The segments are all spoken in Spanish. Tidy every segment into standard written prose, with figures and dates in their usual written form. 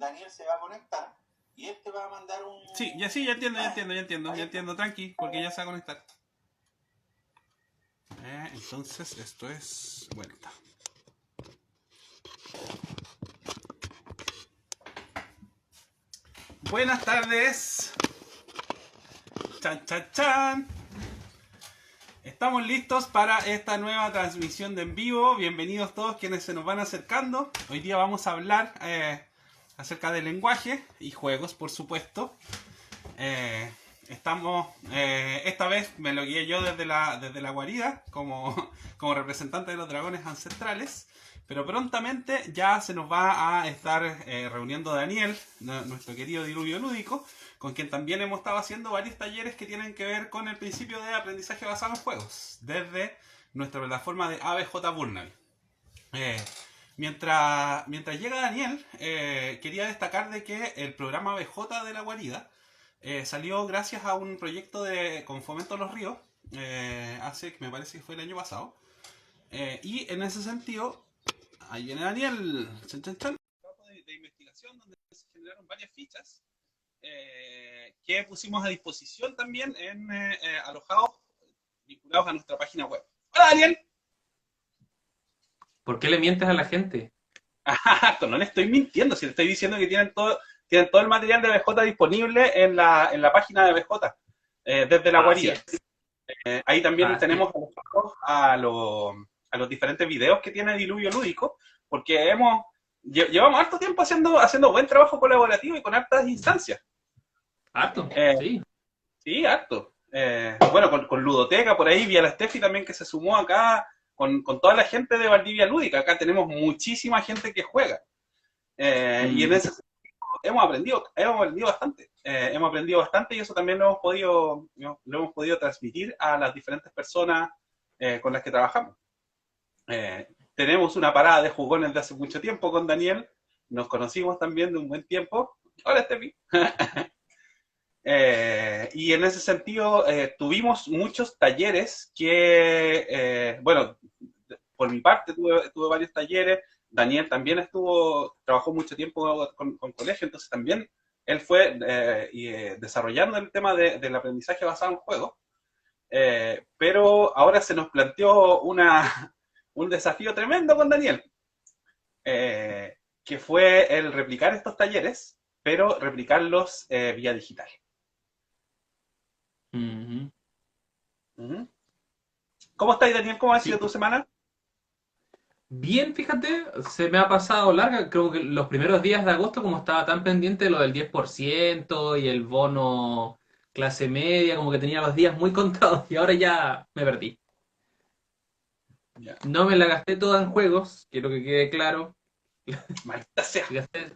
Daniel se va a conectar y él te va a mandar un... Sí, ya entiendo, tranqui, porque ya se va a conectar. Entonces, esto es vuelta. Buenas tardes. Chan, chan, chan. Estamos listos para esta nueva transmisión de en vivo. Bienvenidos todos quienes se nos van acercando. Hoy día vamos a hablar acerca del lenguaje y juegos, por supuesto. Esta vez me lo guié yo desde la guarida como representante de los dragones ancestrales, pero prontamente ya se nos va a estar reuniendo Daniel, nuestro querido Diluvio Lúdico, con quien también hemos estado haciendo varios talleres que tienen que ver con el principio de aprendizaje basado en juegos, desde nuestra plataforma de ABJ Burnal. Mientras llega Daniel, quería destacar de que el programa ABJ de la guarida salió gracias a un proyecto con Fomento Los Ríos, me parece que fue el año pasado, y en ese sentido, ahí viene Daniel, un trabajo de investigación donde se generaron varias fichas que pusimos a disposición también alojados, vinculados a nuestra página web. ¡Hola, Daniel! ¿Por qué le mientes a la gente? No le estoy mintiendo, si le estoy diciendo que tienen todo el material de BJ disponible en la página de BJ, desde la guarida. Ahí también tenemos a los diferentes videos que tiene Diluvio Lúdico, porque llevamos harto tiempo haciendo buen trabajo colaborativo y con hartas instancias. ¿Harto? Sí. Sí, harto. Bueno, con Ludoteca, por ahí, vía la Steffi también que se sumó acá, con toda la gente de Valdivia Lúdica. Acá tenemos muchísima gente que juega. Y en ese sentido hemos aprendido bastante. Hemos aprendido bastante y eso también lo hemos podido transmitir a las diferentes personas con las que trabajamos. Tenemos una parada de jugones de hace mucho tiempo con Daniel. Nos conocimos también de un buen tiempo. Hola, Steffi. Y en ese sentido tuvimos muchos talleres que, bueno, por mi parte tuve varios talleres. Daniel también trabajó mucho tiempo con colegio, entonces también él fue desarrollando el tema del aprendizaje basado en juegos. Pero ahora se nos planteó un desafío tremendo con Daniel, que fue el replicar estos talleres, pero replicarlos vía digital. ¿Cómo estás, Daniel? ¿Cómo ha sido tu semana? Bien, fíjate, se me ha pasado larga. Creo que los primeros días de agosto, como estaba tan pendiente de lo del 10% y el bono clase media, como que tenía los días muy contados y ahora ya me perdí. Ya. No me la gasté toda en juegos, quiero que quede claro. Maldita sea. Gasté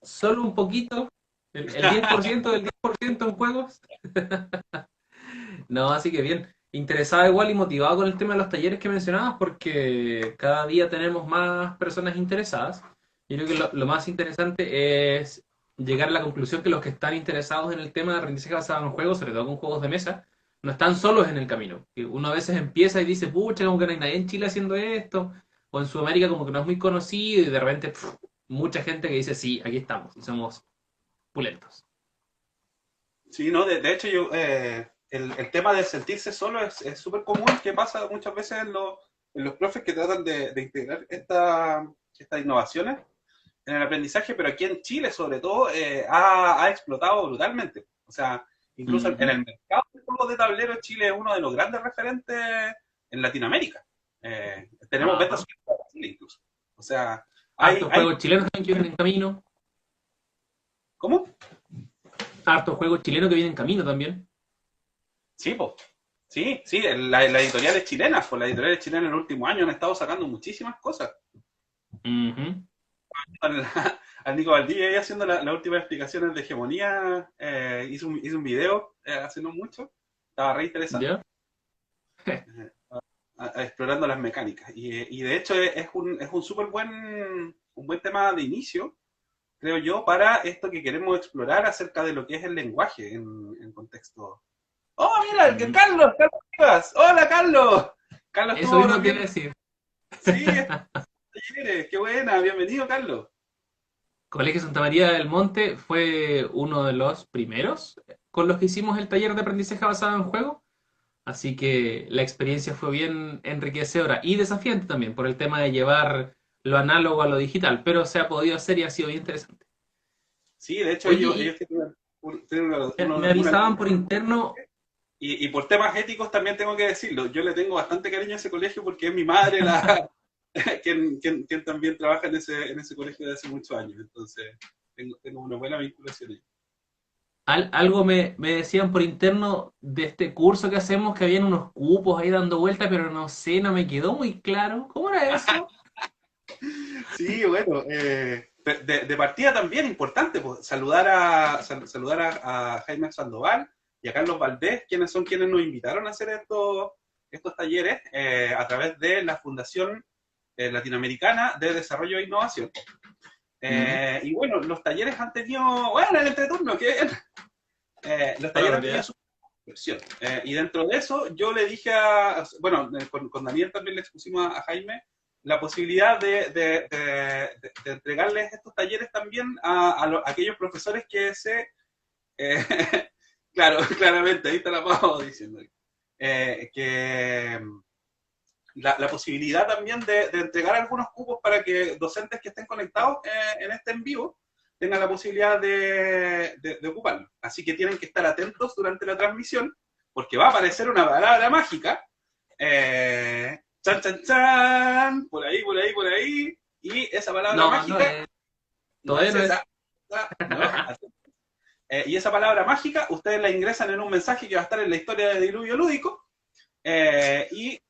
solo un poquito, el 10% del 10% en juegos. No, así que bien. Interesado igual y motivado con el tema de los talleres que mencionabas, porque cada día tenemos más personas interesadas. Yo creo que lo más interesante es llegar a la conclusión que los que están interesados en el tema de aprendizaje basado en juegos, sobre todo con juegos de mesa, no están solos en el camino. Que uno a veces empieza y dice, pucha, como que no hay nadie en Chile haciendo esto, o en Sudamérica como que no es muy conocido, y de repente mucha gente que dice, sí, aquí estamos, y somos pulentos. Sí, no, de hecho yo... El tema de sentirse solo es súper común, que pasa muchas veces en los profes que tratan de integrar estas innovaciones en el aprendizaje, pero aquí en Chile sobre todo ha explotado brutalmente. O sea, incluso en el mercado de juegos de tablero, Chile es uno de los grandes referentes en Latinoamérica. Tenemos ventas en Chile incluso. O sea, hartos juegos chilenos que vienen en camino. ¿Cómo? Hartos juegos chilenos que vienen en camino también. Sí, pues. Sí, las editoriales chilenas, pues las editoriales chilenas en el último año han estado sacando muchísimas cosas. Al Nico Valdivia ahí haciendo las últimas explicaciones de hegemonía, hizo un video hace no mucho, estaba re interesante. Explorando las mecánicas. Y de hecho es un súper buen tema de inicio, creo yo, para esto que queremos explorar acerca de lo que es el lenguaje en contexto. ¡Oh, mira! ¡Carlos Rivas! ¡Hola, Carlos! Carlos, eso mismo te iba a decir. Sí, qué buena, bienvenido, Carlos. Colegio Santa María del Monte fue uno de los primeros con los que hicimos el taller de aprendizaje basado en juego. Así que la experiencia fue bien enriquecedora y desafiante también por el tema de llevar lo análogo a lo digital, pero se ha podido hacer y ha sido bien interesante. Sí, de hecho Oye, ellos tienen me avisaban por interno. y por temas éticos también tengo que decirlo, yo le tengo bastante cariño a ese colegio porque es mi madre la quien también trabaja en ese colegio desde hace muchos años, entonces tengo una buena vinculación ahí. Algo me decían por interno de este curso que hacemos que habían unos cupos ahí dando vueltas, pero no sé, no me quedó muy claro. ¿Cómo era eso? Sí, bueno, de partida también importante, pues, saludar a Jaime Sandoval y a Carlos Valdés, quienes son quienes nos invitaron a hacer estos talleres a través de la Fundación Latinoamericana de Desarrollo e Innovación. Y bueno, los talleres han tenido, bueno, el entreturno, que los talleres han tenido su versión. Y dentro de eso, yo le dije con Daniel también le expusimos a Jaime la posibilidad de entregarles estos talleres también a aquellos profesores que eh, claro, claramente, ahí está la Pau diciendo, que la posibilidad también de entregar algunos cupos para que docentes que estén conectados en este en vivo tengan la posibilidad de ocuparlo. Así que tienen que estar atentos durante la transmisión, porque va a aparecer una palabra mágica, chan, chan, chan, por ahí, por ahí, por ahí, y esa palabra mágica no todavía es no es. esa, no, y esa palabra mágica ustedes la ingresan en un mensaje que va a estar en la historia de Diluvio Lúdico, y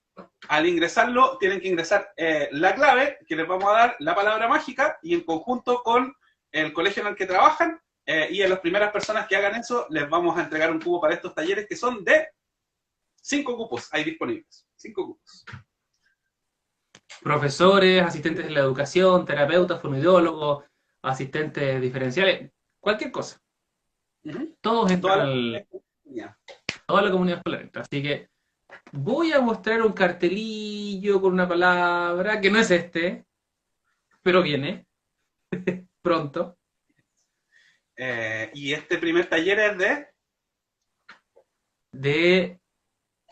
al ingresarlo tienen que ingresar la clave que les vamos a dar, la palabra mágica, y en conjunto con el colegio en el que trabajan, y a las primeras personas que hagan eso les vamos a entregar un cupo para estos talleres que son de 5 cupos, hay disponibles, 5 cupos. Profesores, asistentes de la educación, terapeutas, fonoaudiólogos, asistentes diferenciales, cualquier cosa. Todos entran toda la comunidad escolar. Así que voy a mostrar un cartelillo con una palabra que no es este, pero viene pronto. Y este primer taller es De,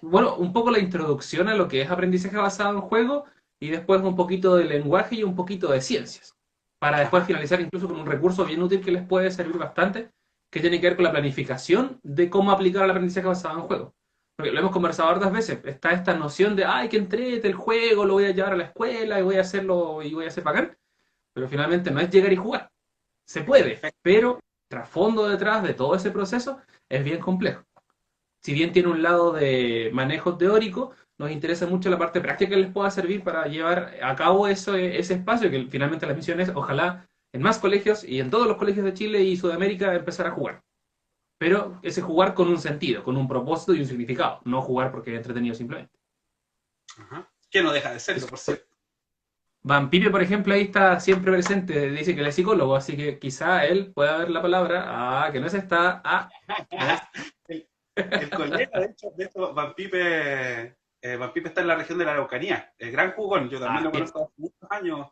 bueno, un poco la introducción a lo que es aprendizaje basado en juego y después un poquito de lenguaje y un poquito de ciencias. Para después finalizar incluso con un recurso bien útil que les puede servir bastante, que tiene que ver con la planificación de cómo aplicar el aprendizaje basado en juego. Porque lo hemos conversado hartas veces, está esta noción de, ay, que entrete el juego, lo voy a llevar a la escuela y voy a hacerlo y voy a hacer bacán, pero finalmente no es llegar y jugar. Se puede, pero trasfondo detrás de todo ese proceso es bien complejo. Si bien tiene un lado de manejo teórico, nos interesa mucho la parte práctica que les pueda servir para llevar a cabo ese espacio, que finalmente la misión es, ojalá, en más colegios y en todos los colegios de Chile y Sudamérica empezar a jugar. Pero ese jugar con un sentido, con un propósito y un significado, no jugar porque es entretenido simplemente. que no deja de serlo, por cierto. Van Pipe, por ejemplo, ahí está siempre presente, dice que él es psicólogo, así que quizá él pueda ver la palabra, que no es esta, no es. El colega, de hecho Van Pipe está en la región de la Araucanía, el gran jugón, yo también lo conozco hace muchos años,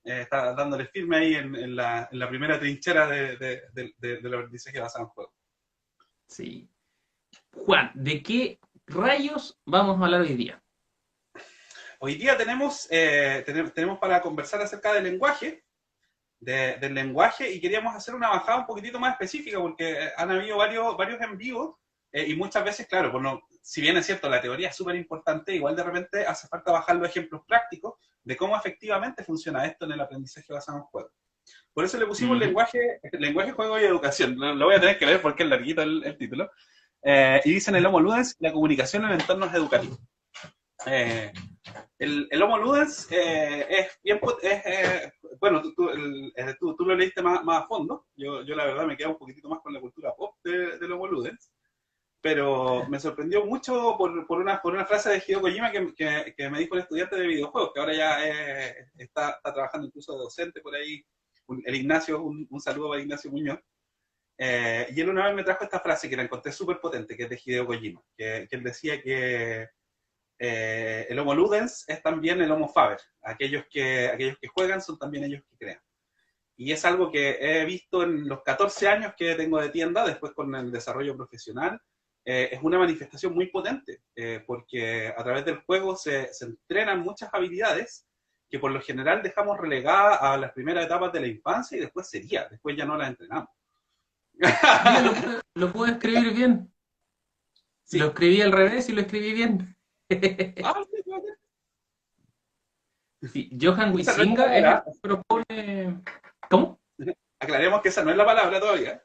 está dándole firme ahí en la primera trinchera del aprendizaje basado en juego. Sí. Juan, ¿de qué rayos vamos a hablar hoy día? Hoy día tenemos para conversar acerca del lenguaje, del lenguaje, y queríamos hacer una bajada un poquitito más específica, porque han habido varios en vivo, y muchas veces, claro, bueno, si bien es cierto, la teoría es súper importante, igual de repente hace falta bajar los ejemplos prácticos de cómo efectivamente funciona esto en el aprendizaje basado en juego. Por eso le pusimos lenguaje, juego y educación. Lo voy a tener que leer porque es larguito el título. Y dicen el Homo Ludens, la comunicación en entornos educativos. El Homo Ludens es bien, bueno, tú lo leíste más a fondo. Yo la verdad me quedo un poquitito más con la cultura pop del Homo Ludens. Pero me sorprendió mucho por una frase de Hideo Kojima que me dijo el estudiante de videojuegos, que ahora ya está trabajando incluso de docente por ahí. El Ignacio, un saludo para Ignacio Muñoz. Y él una vez me trajo esta frase que la encontré súper potente, que es de Hideo Kojima, que él decía que el Homo Ludens es también el Homo Faber. Aquellos que juegan son también ellos que crean. y es algo que he visto en los 14 años que tengo de tienda, después con el desarrollo profesional. Es una manifestación muy potente, porque a través del juego se entrenan muchas habilidades que por lo general dejamos relegadas a las primeras etapas de la infancia y después después ya no las entrenamos. Mira, lo puedo escribir bien. Sí. Lo escribí al revés y lo escribí bien. Sí, Johan Esa no es la Huizinga es el palabra. que propone... ¿Cómo? Aclaremos que esa no es la palabra todavía.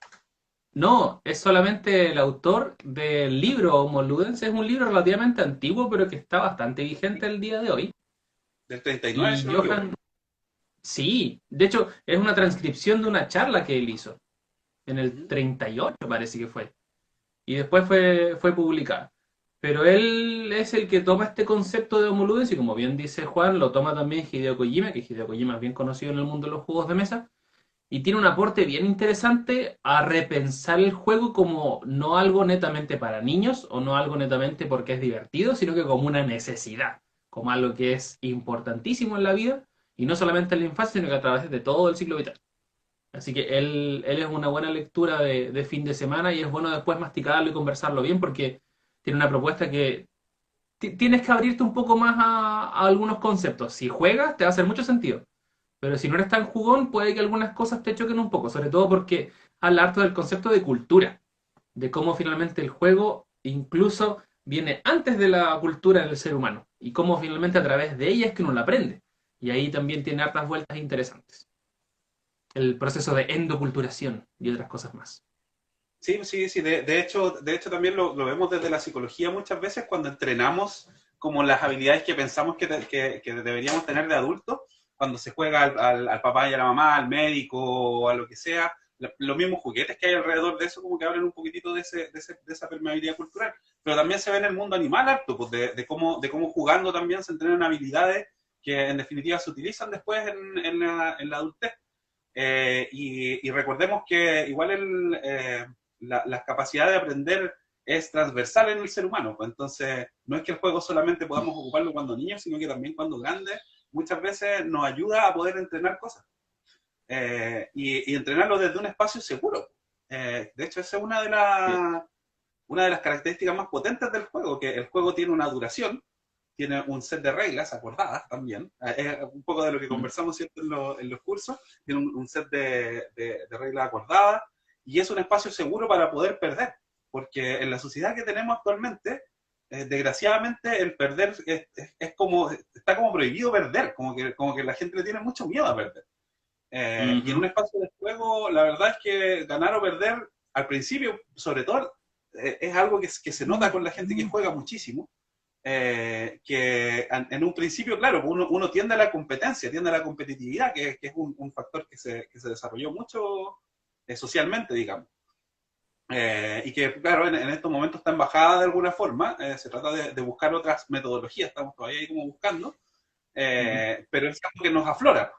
No, es solamente el autor del libro Homo Ludens. Es un libro relativamente antiguo, pero que está bastante vigente el día de hoy. Del 39, si Y no me equivoco. Johan, sí, de hecho, es una transcripción de una charla que él hizo. En el Ujú. 38 parece que fue. Y después fue publicada. Pero él es el que toma este concepto de Homo Ludens y como bien dice Juan, lo toma también Hideo Kojima, que Hideo Kojima es bien conocido en el mundo de los juegos de mesa, y tiene un aporte bien interesante a repensar el juego como no algo netamente para niños o no algo netamente porque es divertido, sino que como una necesidad, como algo que es importantísimo en la vida y no solamente en la infancia, sino que a través de todo el ciclo vital. Así que él es una buena lectura de fin de semana y es bueno después masticarlo y conversarlo bien porque tiene una propuesta que tienes que abrirte un poco más a algunos conceptos. Si juegas, te va a hacer mucho sentido. Pero si no eres tan jugón, puede que algunas cosas te choquen un poco, sobre todo porque habla harto del concepto de cultura, de cómo finalmente el juego incluso viene antes de la cultura del ser humano y cómo finalmente a través de ella es que uno la aprende. Y ahí también tiene hartas vueltas interesantes. El proceso de endoculturación y otras cosas más. Sí, sí, sí. De hecho también lo vemos desde la psicología muchas veces cuando entrenamos como las habilidades que pensamos que deberíamos tener de adultos, cuando se juega al papá y a la mamá, al médico o a lo que sea, los mismos juguetes que hay alrededor de eso como que hablan un poquitito de esa permeabilidad cultural. Pero también se ve en el mundo animal harto, pues de cómo jugando también se entrenan habilidades que en definitiva se utilizan después en la adultez. Y recordemos que igual la capacidad de aprender es transversal en el ser humano. Pues entonces, no es que el juego solamente podamos ocuparlo cuando niños, sino que también cuando grandes, muchas veces nos ayuda a poder entrenar cosas. Y entrenarlo desde un espacio seguro. De hecho, esa es Sí. una de las características más potentes del juego, que el juego tiene una duración, tiene un set de reglas acordadas también, un poco de lo que Mm. conversamos ¿cierto? En los cursos, tiene un set de reglas acordadas y es un espacio seguro para poder perder, porque en la sociedad que tenemos actualmente, desgraciadamente el perder es como, está como prohibido perder, como que la gente le tiene mucho miedo a perder. Y en un Ujú. espacio de juego, la verdad es que ganar o perder, al principio, sobre todo, es algo que se nota con la gente que juega muchísimo, que en un principio, claro, uno tiende a la competencia, tiende a la competitividad, que es un factor que se desarrolló mucho socialmente, digamos. Y que, claro, en estos momentos está en bajada de alguna forma. Se trata de buscar otras metodologías, estamos todavía ahí como buscando. Ujú. Pero es algo que nos aflora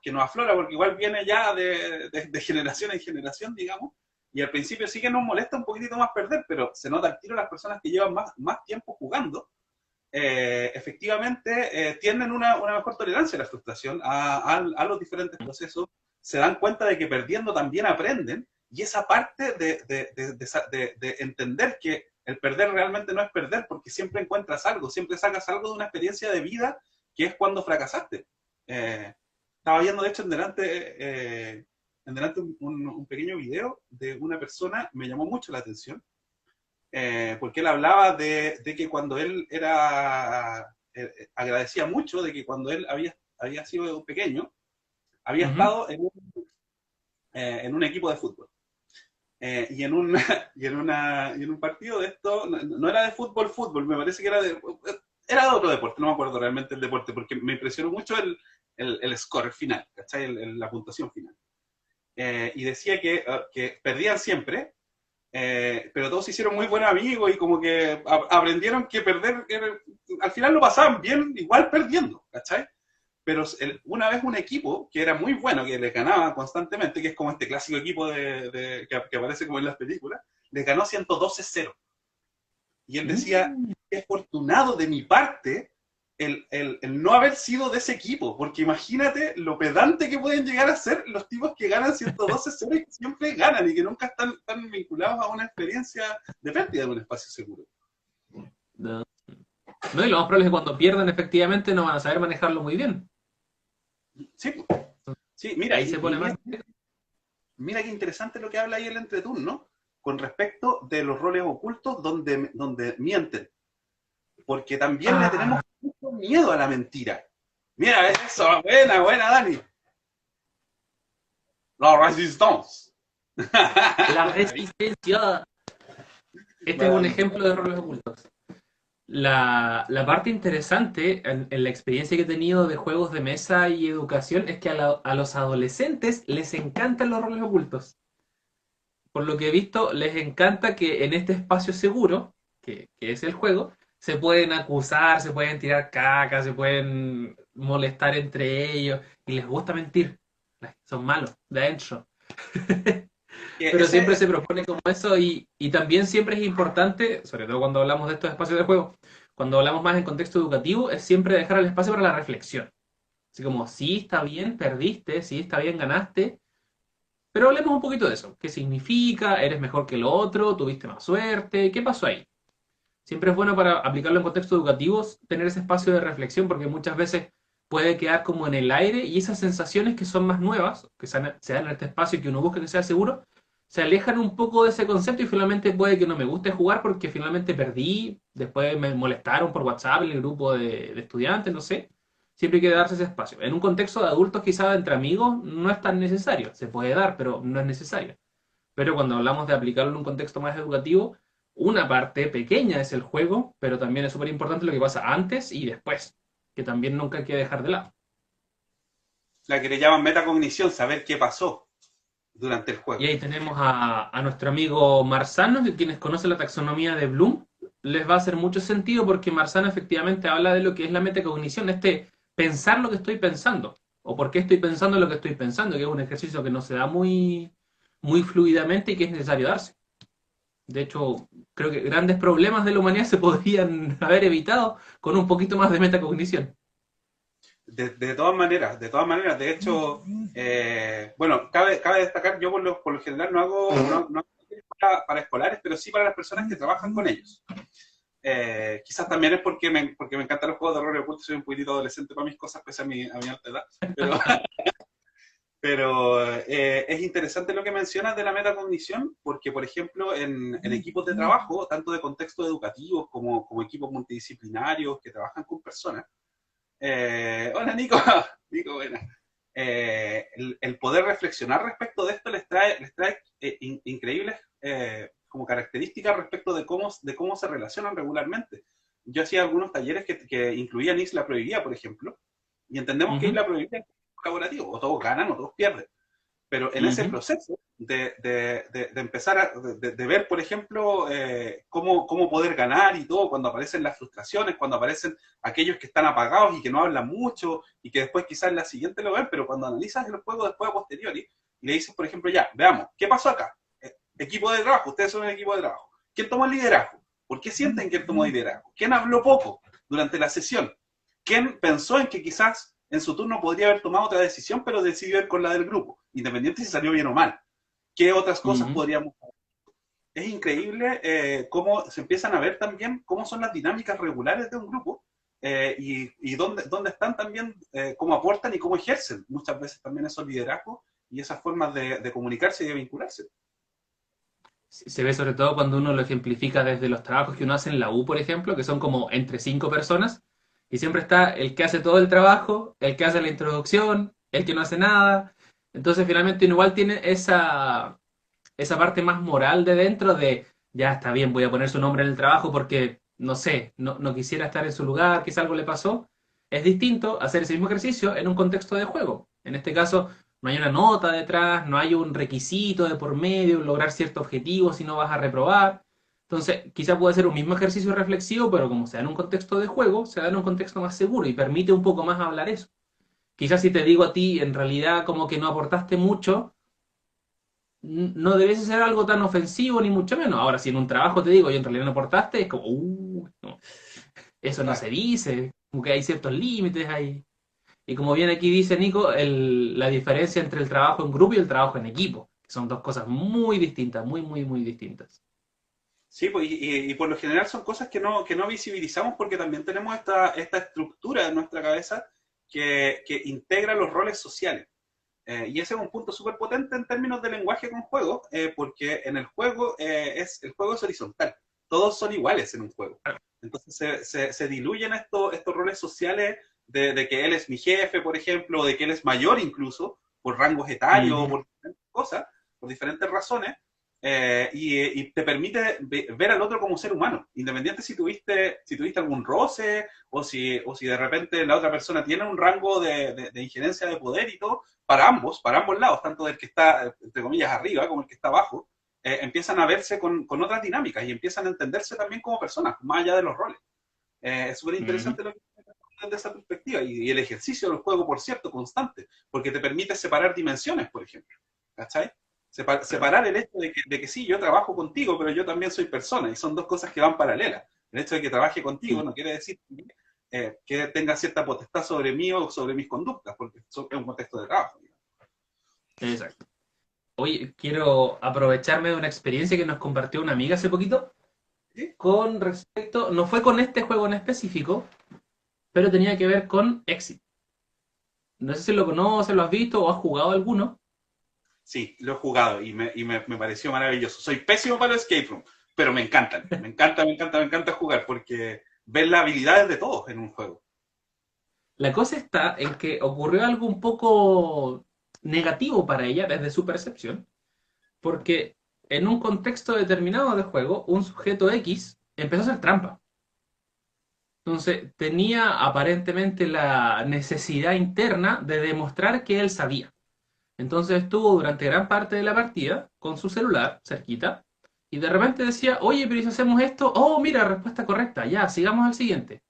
porque igual viene ya de generación en generación, digamos. Y al principio sí que nos molesta un poquitito más perder, pero se nota al tiro las personas que llevan más tiempo jugando, efectivamente tienen una mejor tolerancia a la frustración, a los diferentes procesos, se dan cuenta de que perdiendo también aprenden, y esa parte de entender que el perder realmente no es perder, porque siempre encuentras algo, siempre sacas algo de una experiencia de vida, que es cuando fracasaste. Estaba viendo, de hecho, en delante un pequeño video de una persona, me llamó mucho la atención, porque él hablaba de que cuando él agradecía mucho de que cuando él había sido pequeño, había Ujú. estado en un equipo de fútbol. Y, en un, y en un partido de esto, no era de fútbol, me parece que era de otro deporte, no me acuerdo realmente el deporte, porque me impresionó mucho el score final, ¿cachai? La puntuación final. Y decía que perdían siempre, pero todos se hicieron muy buenos amigos y como que aprendieron que perder, al final lo pasaban bien, igual perdiendo, ¿cachai? Pero una vez un equipo que era muy bueno, que le ganaba constantemente, que es como este clásico equipo que aparece como en las películas, le ganó 112-0. Y él decía, Mm. qué afortunado de mi parte el no haber sido de ese equipo, porque imagínate lo pedante que pueden llegar a ser los tipos que ganan 112 series, que siempre ganan y que nunca están vinculados a una experiencia de pérdida de un espacio seguro. No, no, y lo más probable es que cuando pierdan efectivamente no van a saber manejarlo muy bien. Sí, sí, mira, Ahí se pone más. Mira qué interesante lo que habla ahí el entreturno con respecto de los roles ocultos donde mienten. Porque también le tenemos mucho miedo a la mentira. Mira, eso, buena, Dani. La resistance. La resistencia. Este es un ejemplo de roles ocultos. La parte interesante en la experiencia que he tenido de juegos de mesa y educación es que a los adolescentes les encantan los roles ocultos. Por lo que he visto, les encanta que en este espacio seguro, que es el juego, se pueden acusar, se pueden tirar caca, se pueden molestar entre ellos, y les gusta mentir. Son malos, de adentro. Pero siempre se propone como eso y también siempre es importante, sobre todo cuando hablamos de estos espacios de juego, cuando hablamos más en contexto educativo, es siempre dejar el espacio para la reflexión. Así como, sí, está bien, perdiste, sí, está bien, ganaste, pero hablemos un poquito de eso. ¿Qué significa? ¿Eres mejor que el otro? ¿Tuviste más suerte? ¿Qué pasó ahí? Siempre es bueno para aplicarlo en contextos educativos tener ese espacio de reflexión porque muchas veces puede quedar como en el aire y esas sensaciones que son más nuevas, que se dan en este espacio y que uno busca que sea seguro, se alejan un poco de ese concepto y finalmente puede que no me guste jugar porque finalmente perdí, después me molestaron por WhatsApp en el grupo de estudiantes, no sé. Siempre hay que darse ese espacio. En un contexto de adultos, quizás entre amigos, no es tan necesario. Se puede dar, pero no es necesario. Pero cuando hablamos de aplicarlo en un contexto más educativo, una parte pequeña es el juego, pero también es súper importante lo que pasa antes y después, que también nunca hay que dejar de lado. La que le llaman metacognición, saber qué pasó durante el juego. Y ahí tenemos a nuestro amigo Marzano, que quienes conocen la taxonomía de Bloom, les va a hacer mucho sentido porque Marzano efectivamente habla de lo que es la metacognición, pensar lo que estoy pensando, o por qué estoy pensando lo que estoy pensando, que es un ejercicio que no se da muy fluidamente y que es necesario darse. De hecho, creo que grandes problemas de la humanidad se podrían haber evitado con un poquito más de metacognición. De todas maneras, de hecho, bueno, cabe destacar, yo por lo general no hago para escolares, pero sí para las personas que trabajan con ellos. Quizás también es porque me encantan los juegos de rol oculto, soy un poquitito adolescente para mis cosas, pese a mi alta edad, pero es interesante lo que mencionas de la metacognición, porque, por ejemplo, en equipos de trabajo, tanto de contextos educativos como equipos multidisciplinarios que trabajan con personas, hola Nico, Nico, buena. El poder reflexionar respecto de esto les trae increíbles como características respecto de cómo se relacionan regularmente. Yo hacía algunos talleres que incluían Isla Prohibida, por ejemplo, y entendemos que Isla Prohibida es colaborativo, o todos ganan o todos pierden. Pero en ese proceso de empezar de ver, por ejemplo, cómo poder ganar y todo, cuando aparecen las frustraciones, cuando aparecen aquellos que están apagados y que no hablan mucho y que después quizás en la siguiente lo ven, pero cuando analizas el juego después a posteriori y le dices, por ejemplo, ya, veamos, ¿qué pasó acá? Equipo de trabajo, ustedes son un equipo de trabajo. ¿Quién tomó el liderazgo? ¿Por qué sienten que él tomó liderazgo? ¿Quién habló poco durante la sesión? ¿Quién pensó en que quizás en su turno podría haber tomado otra decisión, pero decidió ir con la del grupo, independiente si salió bien o mal? ¿Qué otras cosas podríamos hacer? Es increíble cómo se empiezan a ver también cómo son las dinámicas regulares de un grupo y dónde están también, cómo aportan y cómo ejercen muchas veces también esos liderazgos y esas formas de comunicarse y de vincularse. Se ve sobre todo cuando uno lo ejemplifica desde los trabajos que uno hace en la U, por ejemplo, que son como entre 5 personas, y siempre está el que hace todo el trabajo, el que hace la introducción, el que no hace nada. Entonces finalmente uno igual tiene esa parte más moral de dentro de, ya está bien, voy a poner su nombre en el trabajo porque, no sé, no quisiera estar en su lugar, quizá algo le pasó. Es distinto hacer ese mismo ejercicio en un contexto de juego. En este caso, no hay una nota detrás, no hay un requisito de por medio, lograr cierto objetivo si no vas a reprobar. Entonces, quizá puede ser un mismo ejercicio reflexivo, pero como se da en un contexto de juego, se da en un contexto más seguro y permite un poco más hablar eso. Quizás si te digo a ti, en realidad como que no aportaste mucho, no debes ser algo tan ofensivo ni mucho menos. Ahora, si en un trabajo te digo y en realidad no aportaste, es como, no. eso no Claro. se dice, como que hay ciertos límites ahí. Y como bien aquí dice Nico, la diferencia entre el trabajo en grupo y el trabajo en equipo, que son dos cosas muy distintas, muy, muy, muy distintas. Sí, pues, y por lo general son cosas que no visibilizamos porque también tenemos esta estructura en nuestra cabeza que integra los roles sociales. Y ese es un punto súper potente en términos de lenguaje con juego, porque en el juego el juego es horizontal. Todos son iguales en un juego. Entonces se diluyen estos roles sociales de que él es mi jefe, por ejemplo, o de que él es mayor incluso, por rangos etarios, o Ujú. por diferentes cosas, por diferentes razones, y te permite ver al otro como ser humano, independiente si tuviste algún roce, o si de repente la otra persona tiene un rango de injerencia de poder y todo, para ambos lados, tanto del que está, entre comillas, arriba como el que está abajo, empiezan a verse con otras dinámicas y empiezan a entenderse también como personas, más allá de los roles. Es súper Ujú. interesante lo que desde esa perspectiva y el ejercicio del juego, por cierto, constante, porque te permite separar dimensiones, por ejemplo. ¿Cachai? Claro. Separar el hecho de que sí, yo trabajo contigo, pero yo también soy persona, y son dos cosas que van paralelas. El hecho de que trabaje contigo Sí, no quiere decir que tenga cierta potestad sobre mí o sobre mis conductas, porque es un contexto de trabajo. exacto. Oye, quiero aprovecharme de una experiencia que nos compartió una amiga hace poquito ¿Sí? con respecto, no fue con este juego en específico, pero tenía que ver con Exit. No sé si lo conoces, lo has visto o has jugado alguno. Sí, lo he jugado me pareció maravilloso. Soy pésimo para el escape room, pero me encantan. Me encanta jugar porque ves las habilidades de todos en un juego. La cosa está en que ocurrió algo un poco negativo para ella desde su percepción, porque en un contexto determinado de juego, un sujeto X empezó a hacer trampa. Entonces tenía aparentemente la necesidad interna de demostrar que él sabía. Entonces estuvo durante gran parte de la partida con su celular cerquita y de repente decía, oye, pero ¿y si hacemos esto? Oh, mira, respuesta correcta, ya, sigamos al siguiente.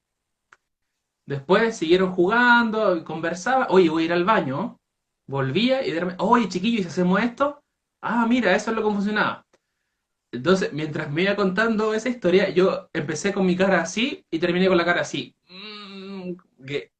Después siguieron jugando, conversaba, oye, voy a ir al baño, volvía y de repente, oye, chiquillo, ¿y si hacemos esto? Ah, mira, eso es lo que funcionaba. Entonces, mientras me iba contando esa historia, yo empecé con mi cara así y terminé con la cara así. ¿Qué,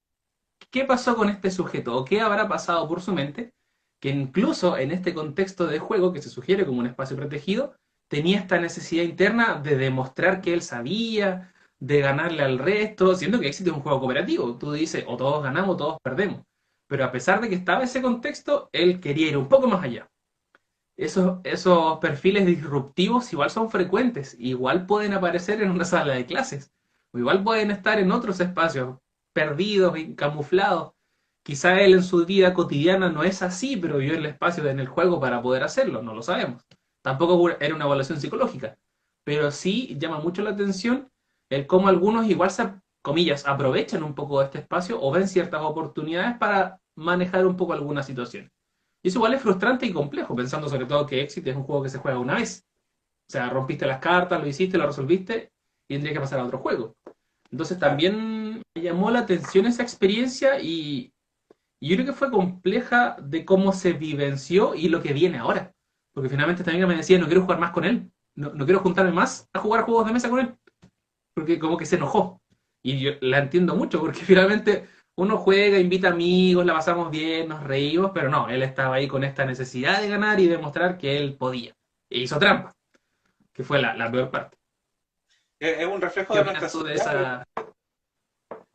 qué pasó con este sujeto? ¿O qué habrá pasado por su mente? Que incluso en este contexto de juego, que se sugiere como un espacio protegido, tenía esta necesidad interna de demostrar que él sabía, de ganarle al resto, siendo que existe un juego cooperativo. Tú dices, o todos ganamos o todos perdemos. Pero a pesar de que estaba ese contexto, él quería ir un poco más allá. Esos perfiles disruptivos igual son frecuentes, igual pueden aparecer en una sala de clases, o igual pueden estar en otros espacios, perdidos y camuflados. Quizá él en su vida cotidiana no es así, pero vio el espacio en el juego para poder hacerlo, no lo sabemos. Tampoco era una evaluación psicológica, pero sí llama mucho la atención el cómo algunos igual se, comillas, aprovechan un poco de este espacio o ven ciertas oportunidades para manejar un poco alguna situación. Y eso igual es frustrante y complejo, pensando sobre todo que Exit es un juego que se juega una vez. O sea, rompiste las cartas, lo hiciste, lo resolviste y tendría que pasar a otro juego. Entonces Claro. también me llamó la atención esa experiencia y yo creo que fue compleja de cómo se vivenció y lo que viene ahora. Porque finalmente esta amiga me decía, no quiero jugar más con él, no quiero juntarme más a jugar juegos de mesa con él, porque como que se enojó. Y yo la entiendo mucho, porque finalmente uno juega, invita amigos, la pasamos bien, nos reímos, pero no, él estaba ahí con esta necesidad de ganar y demostrar que él podía. E hizo trampa, que fue la peor parte. Es un reflejo ¿Qué de nuestra opinas tú de sociedad. esa,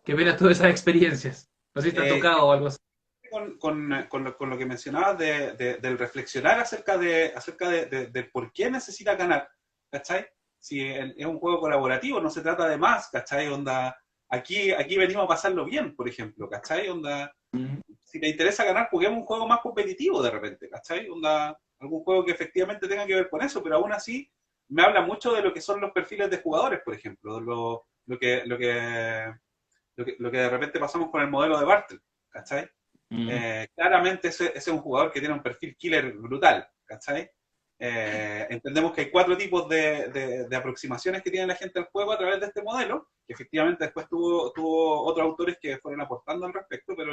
qué opinas tú de esas experiencias? No sé si te ha Eh, tocado o algo así. con lo que mencionabas del reflexionar acerca de por qué necesita ganar, ¿cachai? Si es un juego colaborativo, no se trata de más, ¿cachai? Onda, aquí venimos a pasarlo bien, por ejemplo, ¿cachai? Onda, Mm, si te interesa ganar, juguemos un juego más competitivo de repente, ¿cachai? Onda, algún juego que efectivamente tenga que ver con eso, pero aún así me habla mucho de lo que son los perfiles de jugadores, por ejemplo, lo que de repente pasamos con el modelo de Bartel, ¿cachai? mm, Claramente ese es un jugador que tiene un perfil killer brutal, ¿cachai? Entendemos que hay cuatro tipos de aproximaciones que tiene la gente al juego a través de este modelo, que efectivamente después tuvo otros autores que fueron aportando al respecto, pero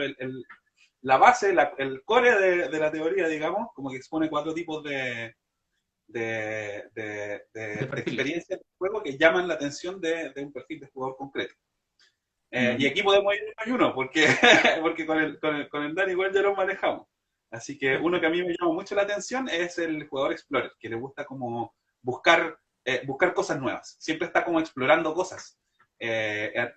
la base, el core de la teoría, digamos, como que expone cuatro tipos de de perfiles. experiencias de juego que llaman la atención de un perfil de jugador concreto. Y aquí podemos ir uno y uno, porque, porque con el Dani igual ya lo manejamos. Así que uno que a mí me llama mucho la atención es el jugador Explorer, que le gusta como buscar cosas nuevas. Siempre está como explorando cosas.